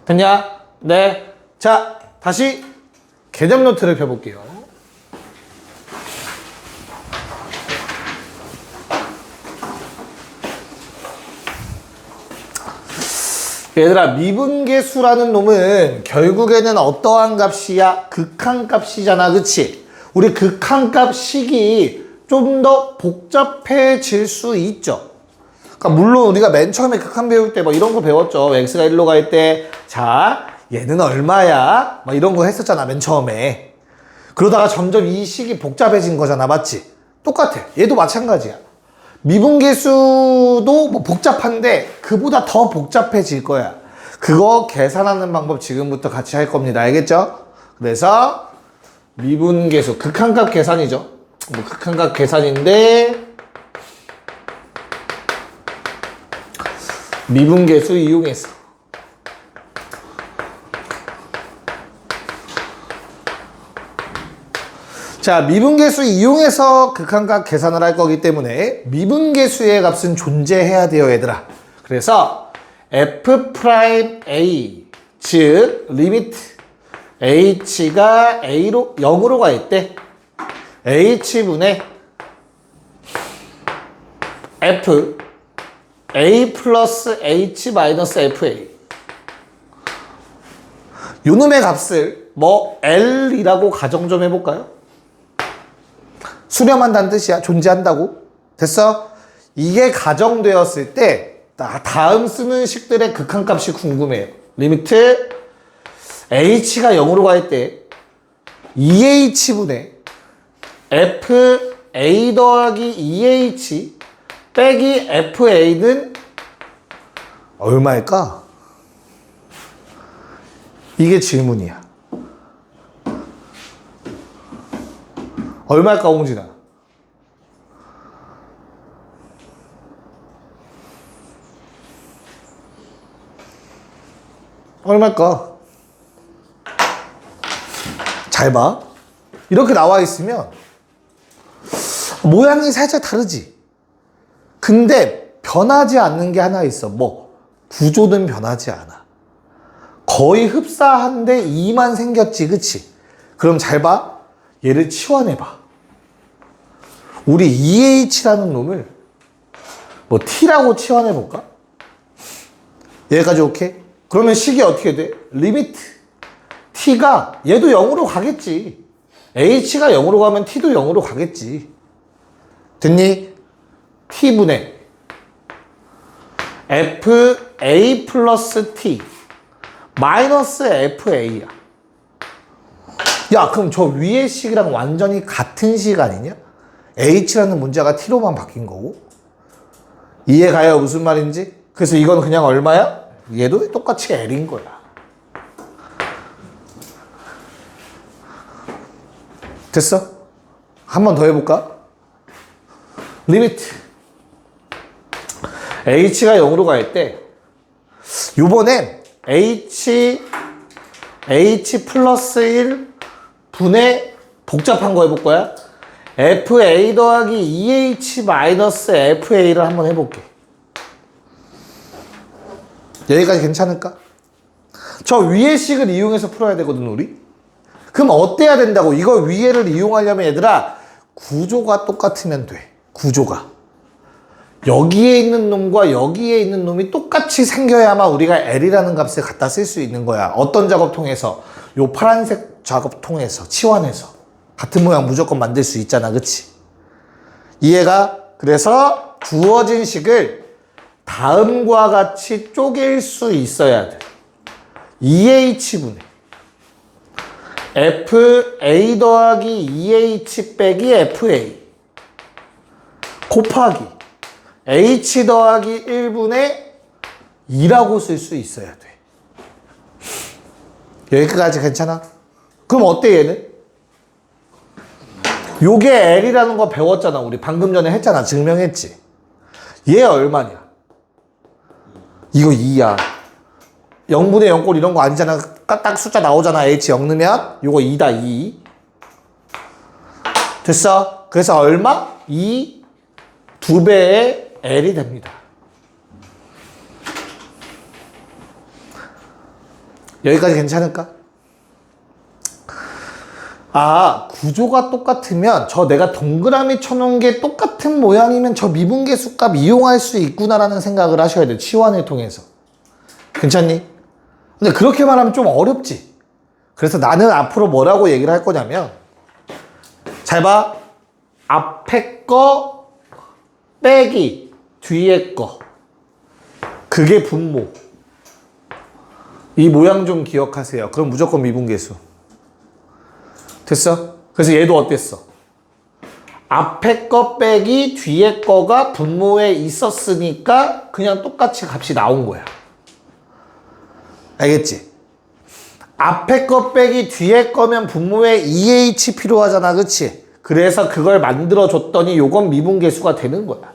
됐냐? 네. 자, 다시 개념 노트를 펴볼게요. 얘들아, 미분계수라는 놈은 결국에는 어떠한 값이야? 극한값이잖아, 그치? 우리 극한값식이 좀 더 복잡해질 수 있죠. 그러니까 물론 우리가 맨 처음에 극한 배울 때 뭐 이런 거 배웠죠. x가 1로 갈 때, 자, 얘는 얼마야? 막 이런 거 했었잖아, 맨 처음에. 그러다가 점점 이 식이 복잡해진 거잖아, 맞지? 똑같아. 얘도 마찬가지야. 미분계수도 뭐 복잡한데 그보다 더 복잡해질 거야. 그거 계산하는 방법 지금부터 같이 할 겁니다. 알겠죠? 그래서 미분계수, 극한값 계산이죠. 뭐 극한값 계산인데 미분계수 이용해서 자, 미분계수 이용해서 극한값 계산을 할 거기 때문에 미분계수의 값은 존재해야 돼요, 얘들아. 그래서 F'A, 즉 리미트 h가 0으로 갈 때 h분의 f a 플러스 h 마이너스 fa 요 놈의 값을 뭐 L이라고 가정 좀 해볼까요? 수렴한다는 뜻이야. 존재한다고. 됐어? 이게 가정되었을 때 다음 쓰는 식들의 극한값이 궁금해요. 리미트 h가 0으로 갈 때 2h분의 fa 더하기 2h 빼기 fa는 얼마일까? 이게 질문이야. 얼마일까, 홍진아? 얼마일까? 잘 봐. 이렇게 나와 있으면 모양이 살짝 다르지? 근데 변하지 않는 게 하나 있어. 뭐? 구조는 변하지 않아. 거의 흡사한데 2만 생겼지, 그치? 그럼 잘 봐. 얘를 치환해봐. 우리 2h라는 놈을 뭐 t라고 치환해볼까? 여기까지 오케이? 그러면 식이 어떻게 돼? 리미트 t가 얘도 0으로 가겠지. h가 0으로 가면 t도 0으로 가겠지. 됐니? t분의 fa 플러스 t 마이너스 fa야. 야, 그럼 저 위의 식이랑 완전히 같은 식 아니냐? h라는 문자가 t로만 바뀐 거고. 이해가요? 무슨 말인지? 그래서 이건 그냥 얼마야? 얘도 똑같이 l인 거야. 됐어? 한 번 더 해볼까? 리미트 h가 0으로 갈 때 요번엔 h 플러스 1 분의 복잡한 거 해볼 거야. fa 더하기 2h 마이너스 fa를 한번 해볼게. 여기까지 괜찮을까? 저 위의 식을 이용해서 풀어야 되거든, 우리. 그럼 어때야 된다고? 이거 위에를 이용하려면 얘들아 구조가 똑같으면 돼. 구조가 여기에 있는 놈과 여기에 있는 놈이 똑같이 생겨야만 우리가 L이라는 값을 갖다 쓸 수 있는 거야. 어떤 작업 통해서? 요 파란색 작업 통해서, 치환해서. 같은 모양 무조건 만들 수 있잖아. 그치? 이해가? 그래서 주어진 식을 다음과 같이 쪼갤 수 있어야 돼. 2H분의 FA 더하기 2H 빼기 FA 곱하기 H 더하기 1분의 2라고 쓸 수 있어야 돼. 여기까지 괜찮아? 그럼 어때 얘는? 요게 L이라는 거 배웠잖아. 우리 방금 전에 했잖아. 증명했지. 얘 얼마냐? 이거 2야. 0분의 0꼴 이런 거 아니잖아. 딱 숫자 나오잖아. H 0 넣으면 요거 2다 2. 됐어? 그래서 얼마? 2 2배의 L이 됩니다. 여기까지 괜찮을까? 아, 구조가 똑같으면 저 내가 동그라미 쳐놓은 게 똑같은 모양이면 저 미분계수 값 이용할 수 있구나라는 생각을 하셔야 돼. 치환을 통해서. 괜찮니? 근데 그렇게 말하면 좀 어렵지. 그래서 나는 앞으로 뭐라고 얘기를 할 거냐면, 잘 봐. 앞에 거 빼기 뒤에 거. 그게 분모. 이 모양 좀 기억하세요. 그럼 무조건 미분계수. 됐어? 그래서 얘도 어땠어? 앞에 거 빼기 뒤에 거가 분모에 있었으니까 그냥 똑같이 값이 나온 거야. 알겠지? 앞에 거 빼기 뒤에 거면 분모에 2H 필요하잖아. 그치? 그래서 그걸 만들어줬더니 요건 미분계수가 되는 거야.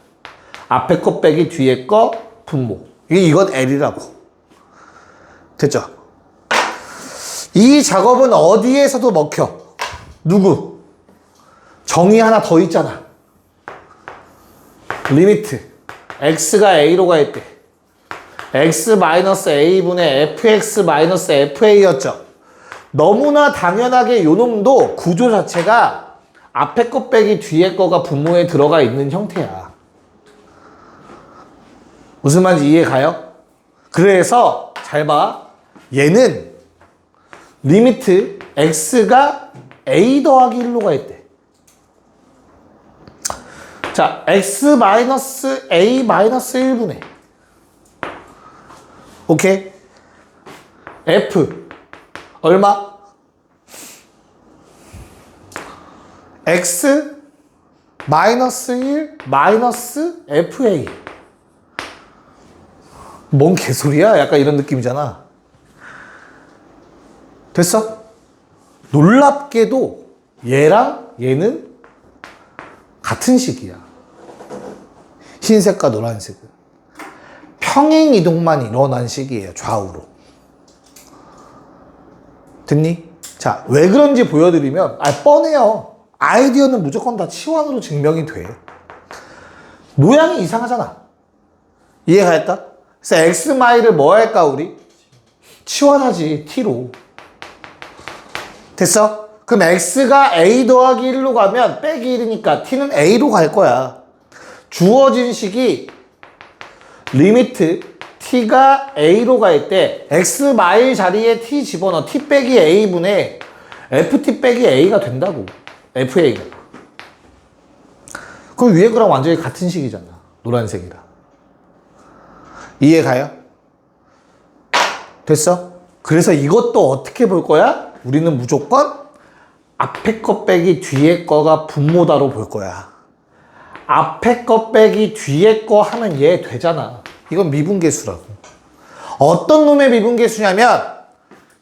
앞에 거 빼기 뒤에 거 분모. 이건 L이라고. 됐죠? 이 작업은 어디에서도 먹혀. 누구? 정의 하나 더 있잖아. 리미트. x가 a로 갈 때 x-a분의 fx-fa였죠. 너무나 당연하게 요 놈도 구조 자체가 앞에 거 빼기 뒤에 거가 분모에 들어가 있는 형태야. 무슨 말인지 이해 가요? 그래서 잘 봐. 얘는 리미트 x가 a 더하기 1로 갈 때. 자, x-a-1분의 오케이? f 얼마? x 마이너스 1 마이너스 fa. 뭔 개소리야? 약간 이런 느낌이잖아. 됐어? 놀랍게도 얘랑 얘는 같은 식이야. 흰색과 노란색은. 평행 이동만 일어난 식이에요. 좌우로. 됐니? 자, 왜 그런지 보여드리면 뻔해요. 아이디어는 무조건 다 치환으로 증명이 돼. 모양이 이상하잖아. 이해갈까? 그래서 x마이를 뭐 할까 우리? 치환하지. t로. 됐어? 그럼 x가 a 더하기 1로 가면 빼기 1이니까 t는 a로 갈 거야. 주어진 식이 리미트 t가 a로 갈 때 x 마일 자리에 t 집어넣어. t 빼기 a분의 ft 빼기 a가 된다고. fa가. 그럼 위에 거랑 완전히 같은 식이잖아. 노란색이랑. 이해 가요? 됐어? 그래서 이것도 어떻게 볼 거야? 우리는 무조건 앞에 거 빼기 뒤에 거가 분모다로 볼 거야. 앞에 거 빼기 뒤에 거 하면 얘 되잖아. 이건 미분계수라고. 어떤 놈의 미분계수냐면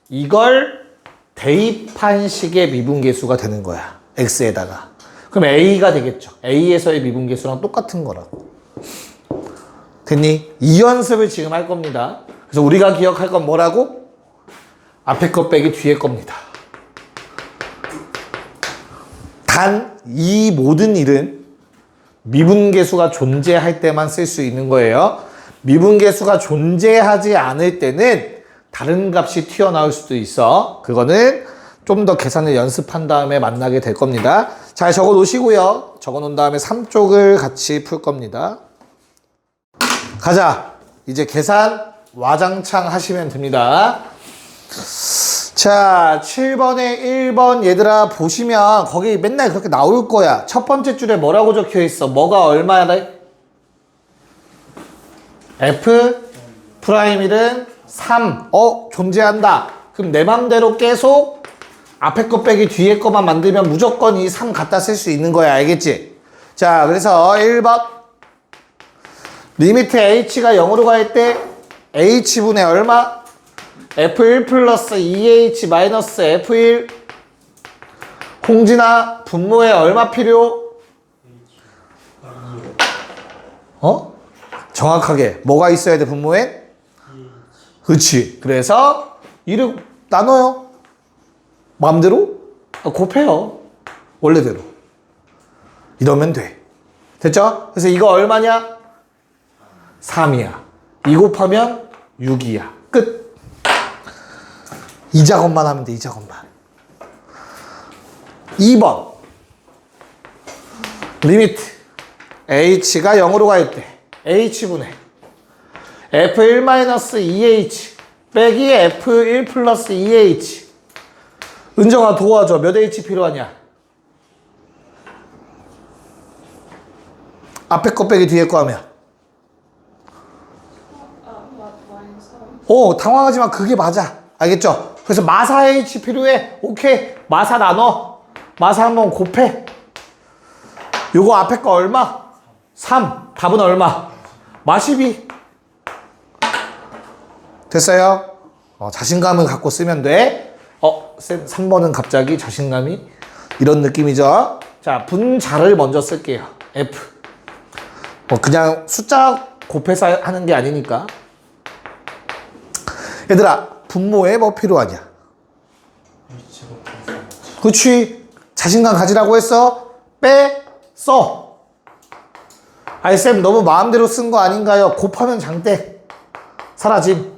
이걸 대입한 식의 미분계수가 되는 거야. x에다가. 그럼 a가 되겠죠. a에서의 미분계수랑 똑같은 거라고. 됐니? 이 연습을 지금 할 겁니다. 그래서 우리가 기억할 건 뭐라고? 앞에 거 빼기 뒤에 겁니다. 단 이 모든 일은 미분계수가 존재할 때만 쓸 수 있는 거예요. 미분계수가 존재하지 않을 때는 다른 값이 튀어나올 수도 있어. 그거는 좀 더 계산을 연습한 다음에 만나게 될 겁니다. 잘 적어 놓으시고요. 적어 놓은 다음에 3쪽을 같이 풀 겁니다. 가자. 이제 계산 와장창 하시면 됩니다. 자, 7번에 1번 얘들아 보시면 거기 맨날 그렇게 나올 거야. 첫 번째 줄에 뭐라고 적혀 있어? 뭐가 얼마래? F 프라임1은 3. 존재한다. 그럼 내 맘대로 계속 앞에 거 빼기 뒤에 거만 만들면 무조건 이 3 갖다 쓸 수 있는 거야. 알겠지? 자, 그래서 1번 리미트 h가 0으로 갈 때 h분의 얼마? f1 플러스 2h 마이너스 f1. 홍진아, 분모에 얼마 필요? 정확하게 뭐가 있어야 돼 분모에? 그치. 그래서 이를 나눠요. 마음대로 곱해요. 원래대로. 이러면 돼. 됐죠? 그래서 이거 얼마냐? 3이야. 2 곱하면 6이야. 끝. 이 작업만 하면 돼. 이 작업만. 2번 리미트 h가 0으로 갈 때 h분의 f1-2h 빼기 f1 플러스 2h. 은정아 도와줘. 몇 h 필요하냐? 앞에 거 빼기 뒤에 거 하면 당황하지 마. 그게 맞아. 알겠죠? 그래서 마사 h 필요해. 오케이. 마사 나눠. 마사 한번 곱해. 요거 앞에 거 얼마? 3. 답은 얼마? 마12. 됐어요? 자신감을 갖고 쓰면 돼. 쌤 3번은 갑자기 자신감이 이런 느낌이죠. 자, 분자를 먼저 쓸게요. F. 그냥 숫자 곱해서 하는 게 아니니까. 얘들아, 분모에 뭐 필요하냐? 그치. 자신감 가지라고 했어? 써. 아이, 쌤 너무 마음대로 쓴 거 아닌가요? 곱하면 장대. 사라짐.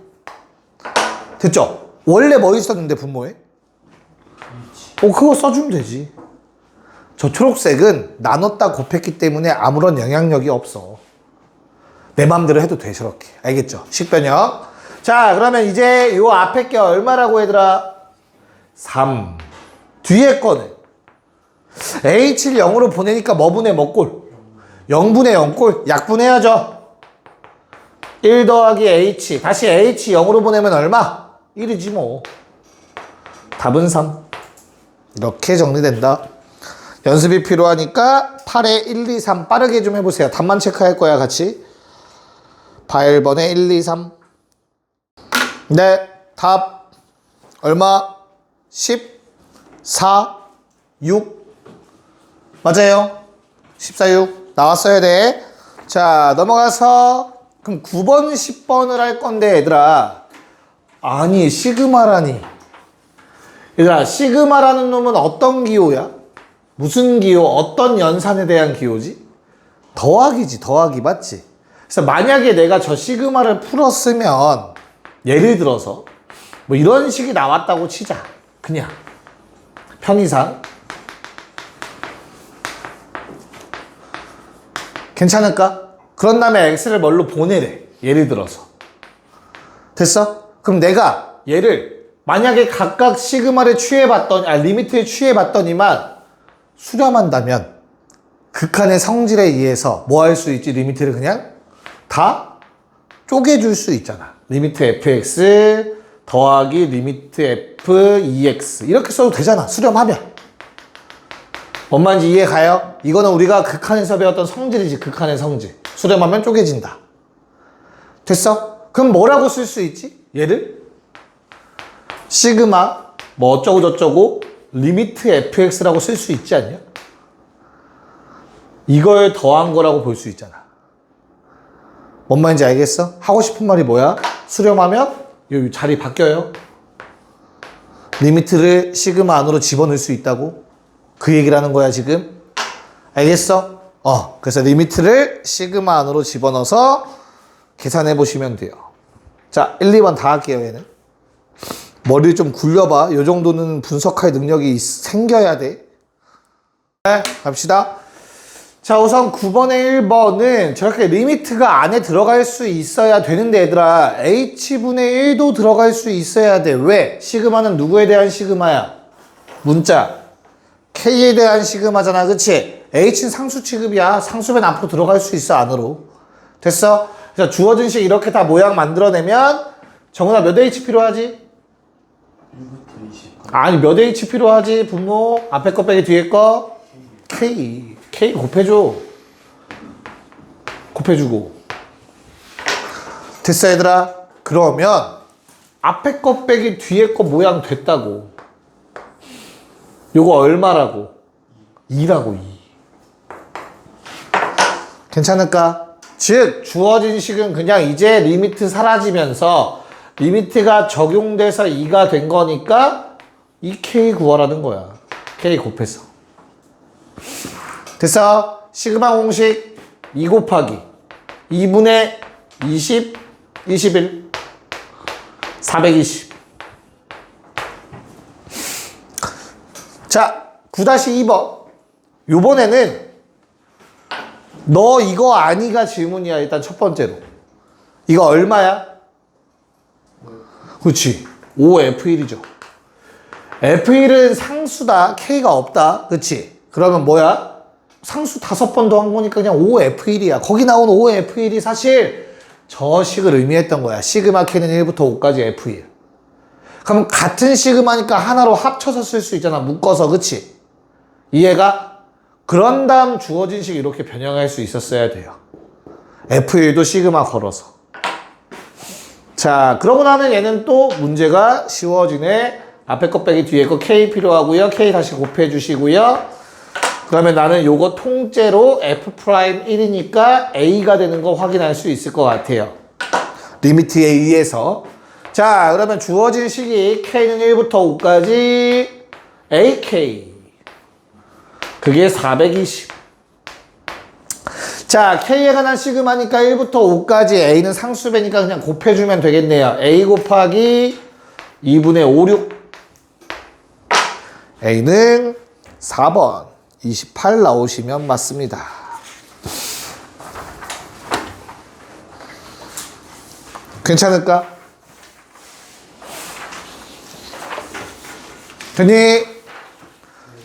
됐죠? 원래 뭐 있었는데 분모에? 그거 써주면 되지. 저 초록색은 나눴다 곱했기 때문에 아무런 영향력이 없어. 내 맘대로 해도 돼. 저렇게. 알겠죠? 식변형. 자, 그러면 이제 요 앞에 게 얼마라고 얘들아? 3. 뒤에 거는 h를 0으로 보내니까 뭐 분의 뭐 꼴? 0분의 0꼴. 약분해야죠. 1 더하기 h. 다시 h 0으로 보내면 얼마? 1이지 뭐. 답은 3. 이렇게 정리된다. 연습이 필요하니까 8에 1, 2, 3 빠르게 좀 해보세요. 답만 체크할 거야 같이. 8번에 1, 2, 3. 네, 답 얼마? 14, 6. 맞아요. 14, 6 나왔어야 돼. 자, 넘어가서 그럼 9번, 10번을 할 건데 얘들아. 아니, 시그마라니. 얘들아, 시그마라는 놈은 어떤 기호야? 무슨 기호? 어떤 연산에 대한 기호지? 더하기지. 더하기 맞지? 그래서 만약에 내가 저 시그마를 풀었으면 예를 들어서 뭐 이런 식이 나왔다고 치자. 그냥 편의상 괜찮을까? 그런 다음에 x를 뭘로 보내래. 예를 들어서. 됐어? 그럼 내가 얘를 만약에 각각 시그마를 취해봤더니 리미트를 취해봤더니만 수렴한다면 극한의 성질에 의해서 뭐 할 수 있지? 리미트를 그냥 다 쪼개줄 수 있잖아. 리미트 fx 더하기 리미트 f 2x 이렇게 써도 되잖아. 수렴하면. 뭔 말인지 이해 가요? 이거는 우리가 극한에서 배웠던 성질이지. 극한의 성질. 수렴하면 쪼개진다. 됐어? 그럼 뭐라고 쓸 수 있지? 얘를 시그마 뭐 어쩌고 저쩌고 리미트 fx라고 쓸 수 있지 않냐? 이걸 더한 거라고 볼 수 있잖아. 뭔 말인지 알겠어? 하고 싶은 말이 뭐야? 수렴하면 여기 자리 바뀌어요. 리미트를 시그마 안으로 집어넣을 수 있다고? 그 얘기를 하는 거야 지금. 알겠어? 그래서 리미트를 시그마 안으로 집어넣어서 계산해 보시면 돼요. 자, 1, 2번 다 할게요. 얘는 머리를 좀 굴려봐. 요 정도는 분석할 능력이 생겨야 돼. 네, 갑시다. 자, 우선 9번의 1번은 저렇게 리미트가 안에 들어갈 수 있어야 되는데 얘들아, h분의 1도 들어갈 수 있어야 돼. 왜? 시그마는 누구에 대한 시그마야? 문자 k에 대한 시그마잖아, 그치? h는 상수 취급이야. 상수면 앞으로 들어갈 수 있어, 안으로. 됐어? 그래서 주어진 식 이렇게 다 모양 만들어내면 정훈아 몇 h 필요하지? 1부터 20. 아니 몇 h 필요하지? 분모 앞에 거 빼기 뒤에 거 k 곱해줘. 곱해주고. 됐어 얘들아? 그러면 앞에 거 빼기 뒤에 거 모양 됐다고. 요거 얼마라고? 2라고 2. 괜찮을까? 즉 주어진 식은 그냥 이제 리미트 사라지면서 리미트가 적용돼서 2가 된 거니까 이 k 구하라는 거야. k 곱해서. 됐어? 시그마 공식 2 곱하기 2분의 20, 21, 420. 자, 9-2번. 요번에는 너 이거 아니가 질문이야. 일단 첫 번째로. 이거 얼마야? 그렇지. 5F1이죠. F1은 상수다. K가 없다. 그렇지. 그러면 뭐야? 상수 5번 더한 거니까 그냥 5F1이야. 거기 나온 5F1이 사실 저 식을 의미했던 거야. 시그마 K는 1부터 5까지 F1. 그럼 같은 시그마니까 하나로 합쳐서 쓸 수 있잖아. 묶어서. 그치? 이해가? 그런 다음 주어진 식 이렇게 변형할 수 있었어야 돼요. F1도 시그마 걸어서. 자, 그러고 나면 얘는 또 문제가 쉬워지네. 앞에 거 빼기 뒤에 거 K 필요하고요. K 다시 곱해 주시고요. 그러면 나는 요거 통째로 F'1이니까 A가 되는 거 확인할 수 있을 것 같아요. 리미트에 의해서. 자, 그러면 주어진 식이 K는 1부터 5까지 AK. 그게 420. 자, K에 관한 시그마니까 1부터 5까지 A는 상수배니까 그냥 곱해주면 되겠네요. A 곱하기 2분의 5, 6. A는 4번 28 나오시면 맞습니다. 괜찮을까? 됐니?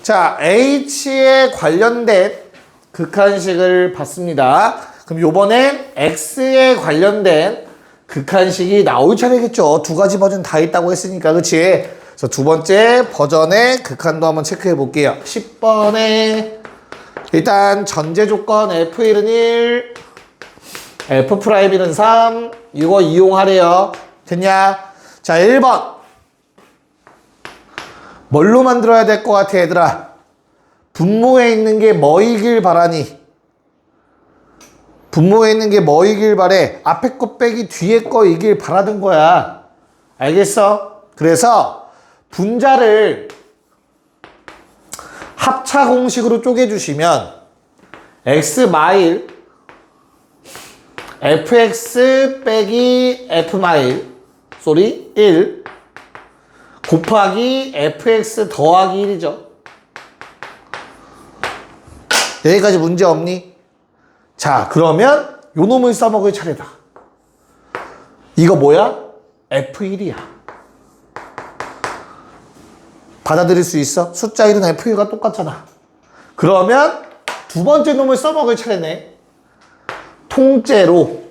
자, H에 관련된 극한식을 봤습니다. 그럼 요번엔 X에 관련된 극한식이 나올 차례겠죠. 두 가지 버전 다 있다고 했으니까, 그치? 그래서 두 번째 버전의 극한도 한번 체크해 볼게요. 10번에 일단 전제 조건 F1은 1, F'1은 3, 이거 이용하래요. 됐냐? 자, 1번. 뭘로 만들어야 될 것 같아, 얘들아? 분모에 있는 게 뭐이길 바라니? 분모에 있는 게 뭐이길 바래? 앞에 거 빼기 뒤에 거이길 바라는 거야. 알겠어? 그래서 분자를 합차 공식으로 쪼개주시면 x 마일 fx 빼기 f 마일 1 곱하기 fx 더하기 1이죠. 여기까지 문제 없니? 자, 그러면 요 놈을 써먹을 차례다. 이거 뭐야? F1이야. 받아들일 수 있어? 숫자 1은 F1과 똑같잖아. 그러면 두 번째 놈을 써먹을 차례네. 통째로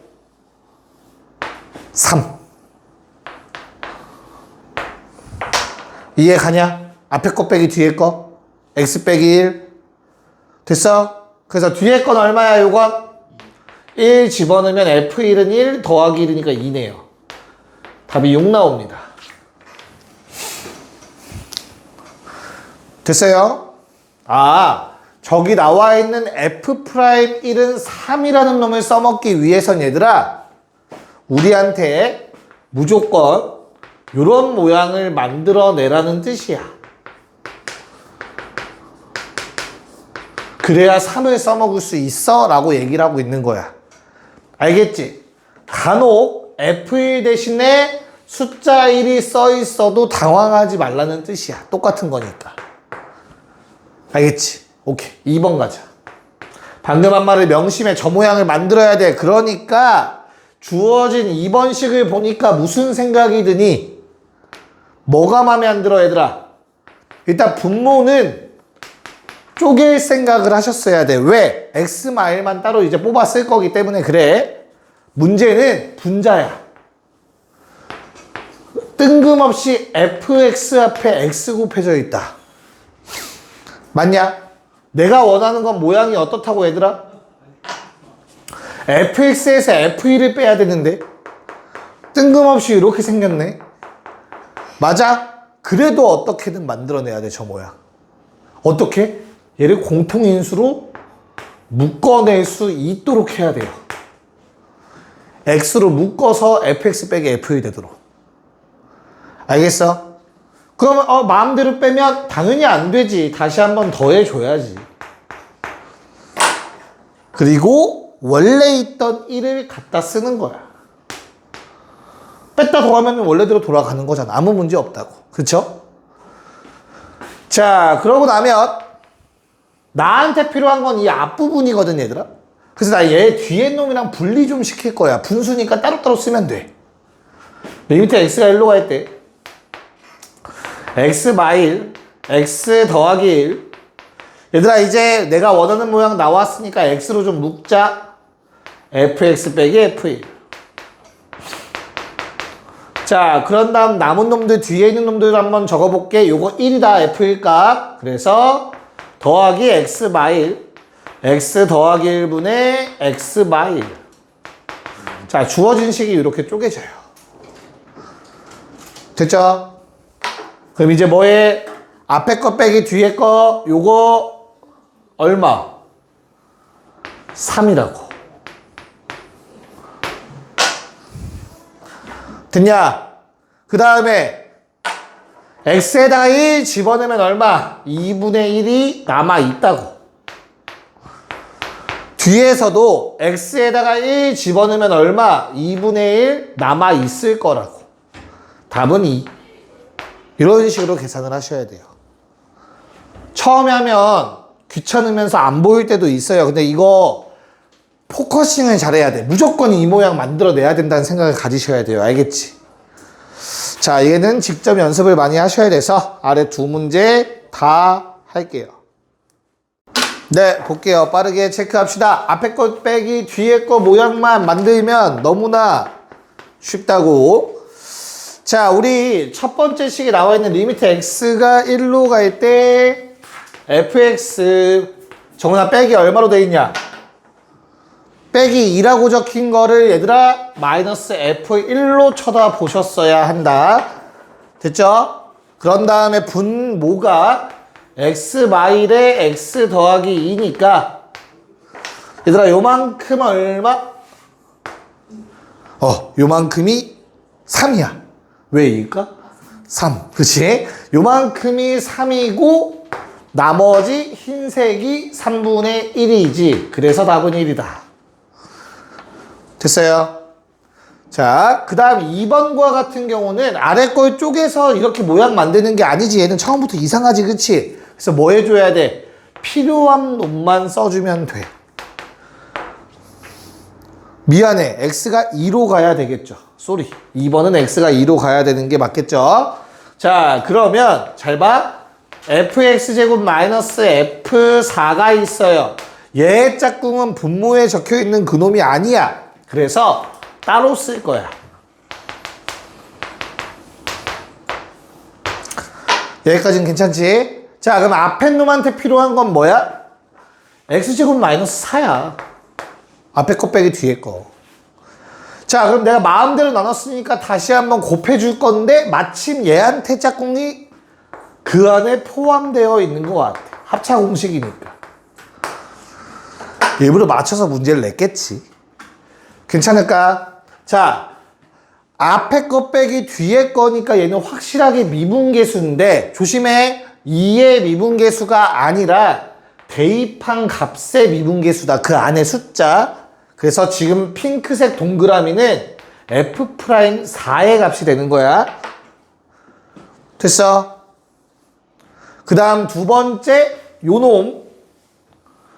3. 이해 가냐? 앞에 거 빼기 뒤에 거. X 빼기 1. 됐어? 그래서 뒤에 건 얼마야, 요건? 1 집어넣으면 F1은 1 더하기 1이니까 2네요. 답이 6 나옵니다. 됐어요? 아, 저기 나와 있는 F'1은 3이라는 놈을 써먹기 위해선 얘들아, 우리한테 무조건 요런 모양을 만들어내라는 뜻이야. 그래야 3을 써먹을 수 있어 라고 얘기를 하고 있는 거야. 알겠지? 간혹 F1 대신에 숫자 1이 써 있어도 당황하지 말라는 뜻이야. 똑같은 거니까. 알겠지? 오케이. 2번 가자. 방금 한 말을 명심해. 저 모양을 만들어야 돼. 그러니까 주어진 2번식을 보니까 무슨 생각이 드니? 뭐가 마음에 안 들어 얘들아? 일단 분모는 쪼갤 생각을 하셨어야 돼. 왜? x마일만 따로 이제 뽑아 쓸 거기 때문에 그래. 문제는 분자야. 뜬금없이 fx 앞에 x 곱해져 있다. 맞냐? 내가 원하는 건 모양이 어떻다고 얘들아? fx에서 f1을 빼야 되는데 뜬금없이 이렇게 생겼네. 맞아? 그래도 어떻게든 만들어내야 돼, 저 모양. 어떻게? 얘를 공통인수로 묶어낼 수 있도록 해야 돼요. x로 묶어서 fx 빼기 f1 되도록. 알겠어? 그러면 마음대로 빼면 당연히 안 되지. 다시 한번 더해줘야지. 그리고 원래 있던 1을 갖다 쓰는 거야. 뺐다 더하면 원래대로 돌아가는 거잖아. 아무 문제 없다고. 그쵸? 자, 그러고 나면 나한테 필요한 건 이 앞부분이거든, 얘들아. 그래서 나 얘 뒤에 놈이랑 분리 좀 시킬 거야. 분수니까 따로따로 쓰면 돼. 리미트 x가 1로 갈 때 x 마일 x 더하기 1. 얘들아, 이제 내가 원하는 모양 나왔으니까 x로 좀 묶자. fx 빼기 f1. 자, 그런 다음 남은 놈들, 뒤에 있는 놈들 한번 적어볼게. 요거 1이다, f1 값. 그래서 더하기 x 마일 x 더하기 1분의 x 마일. 자, 주어진 식이 이렇게 쪼개져요. 됐죠? 그럼 이제 뭐에 앞에 거 빼기 뒤에 거 요거 얼마? 3이라고. 됐냐? 그 다음에 x에다가 1 집어넣으면 얼마? 2분의 1이 남아있다고. 뒤에서도 x에다가 1 집어넣으면 얼마? 2분의 1 남아있을 거라고. 답은 2. 이런 식으로 계산을 하셔야 돼요. 처음에 하면 귀찮으면서 안 보일 때도 있어요. 근데 이거 포커싱을 잘해야 돼. 무조건 이 모양 만들어내야 된다는 생각을 가지셔야 돼요. 알겠지? 자, 얘는 직접 연습을 많이 하셔야 돼서 아래 두 문제 다 할게요. 네, 볼게요. 빠르게 체크합시다. 앞에 거 빼기 뒤에 거 모양만 만들면 너무나 쉽다고. 자, 우리 첫 번째 식에 나와 있는 리미트 x가 1로 갈 때 fx 정훈아 빼기 얼마로 돼 있냐? 빼기 2라고 적힌 거를 얘들아 마이너스 f1로 쳐다보셨어야 한다. 됐죠? 그런 다음에 분모가 x 마일에 x 더하기 2니까 얘들아 요만큼 얼마? 요만큼이 3이야. 왜 2일까? 3. 그치? 요만큼이 3이고 나머지 흰색이 3분의 1이지. 그래서 답은 1이다. 됐어요? 자, 그 다음 2번과 같은 경우는 아래 걸 쪼개서 이렇게 모양 만드는 게 아니지. 얘는 처음부터 이상하지. 그치? 그래서 뭐 해줘야 돼? 필요한 놈만 써주면 돼. 미안해. x가 2로 가야 되겠죠. 쏘리. 2번은 x가 2로 가야 되는 게 맞겠죠. 자, 그러면 잘 봐. fx제곱 마이너스 f4가 있어요. 얘 짝꿍은 분모에 적혀있는 그놈이 아니야. 그래서 따로 쓸 거야. 여기까지는 괜찮지? 자, 그럼 앞에 놈한테 필요한 건 뭐야? x제곱 마이너스 4야. 앞에 거 빼기 뒤에 거. 자, 그럼 내가 마음대로 나눴으니까 다시 한번 곱해줄 건데 마침 얘한테 짝꿍이 그 안에 포함되어 있는 것 같아. 합차 공식이니까. 일부러 맞춰서 문제를 냈겠지. 괜찮을까? 자, 앞에 거 빼기 뒤에 거니까 얘는 확실하게 미분계수인데 조심해. 2의 미분계수가 아니라 대입한 값의 미분계수다. 그 안에 숫자. 그래서 지금 핑크색 동그라미는 F'4의 값이 되는 거야. 됐어? 그 다음 두 번째 요놈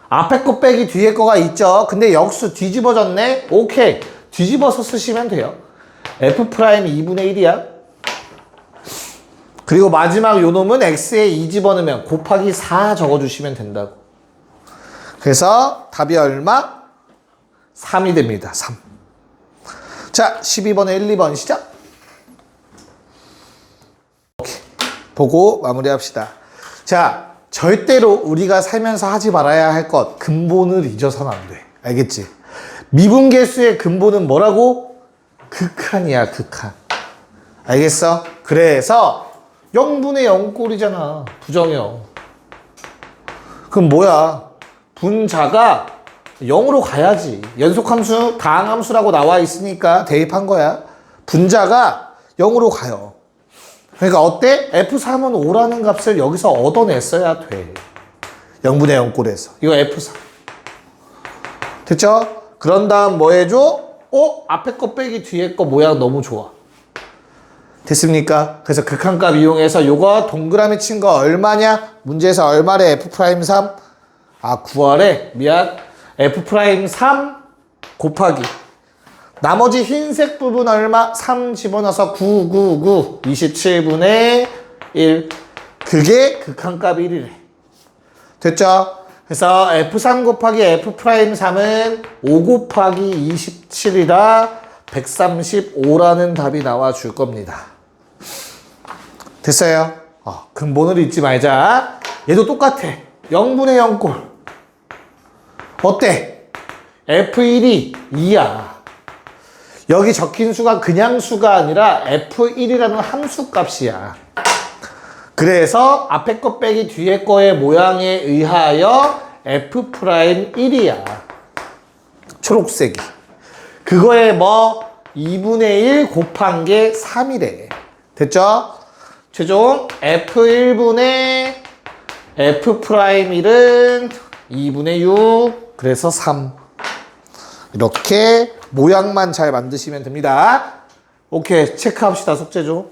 앞에 거 빼기 뒤에 거가 있죠. 근데 역수 뒤집어졌네? 오케이. 뒤집어서 쓰시면 돼요. F 프라임 2분의 1이야. 그리고 마지막 요 놈은 x에 2 집어넣으면 곱하기 4 적어주시면 된다고. 그래서 답이 얼마? 3이 됩니다. 3. 자, 12번에 1, 2번 시작. 오케이. 보고 마무리합시다. 자, 절대로 우리가 살면서 하지 말아야 할 것, 근본을 잊어서는 안 돼. 알겠지? 미분계수의 근본은 뭐라고? 극한이야, 극한. 알겠어? 그래서 0분의 0꼴이잖아. 부정형. 그럼 뭐야? 분자가 0으로 가야지. 연속함수, 다항함수라고 나와 있으니까 대입한 거야. 분자가 0으로 가요. 그러니까 어때? F3은 5라는 값을 여기서 얻어냈어야 돼. 0분의 0꼴에서. 이거 F3. 됐죠? 그런 다음 뭐 해줘? 앞에 거 빼기 뒤에 거 모양 너무 좋아. 됐습니까? 그래서 극한값 이용해서 요거 동그라미 친 거 얼마냐? 문제에서 얼마래? F'3? 9할에 미안. F'3 곱하기 나머지 흰색 부분 얼마? 3 집어넣어서 9, 9, 9 27분의 1. 그게 극한값 1이래. 됐죠? 그래서 F3 곱하기 F'3은 5 곱하기 27이라 135라는 답이 나와 줄 겁니다. 됐어요? 근본을 잊지 말자. 얘도 똑같아. 0분의 0꼴. 어때? F1이 2야. 여기 적힌 수가 그냥 수가 아니라 F1이라는 함수 값이야. 그래서 앞에 거 빼기 뒤에 거의 모양에 의하여 F'1이야. 초록색이. 그거에 뭐 2분의 1 곱한 게 3이래. 됐죠? 최종 F1분의 F'1은 2분의 6 그래서 3. 이렇게 모양만 잘 만드시면 됩니다. 오케이, 체크합시다. 숙제 좀.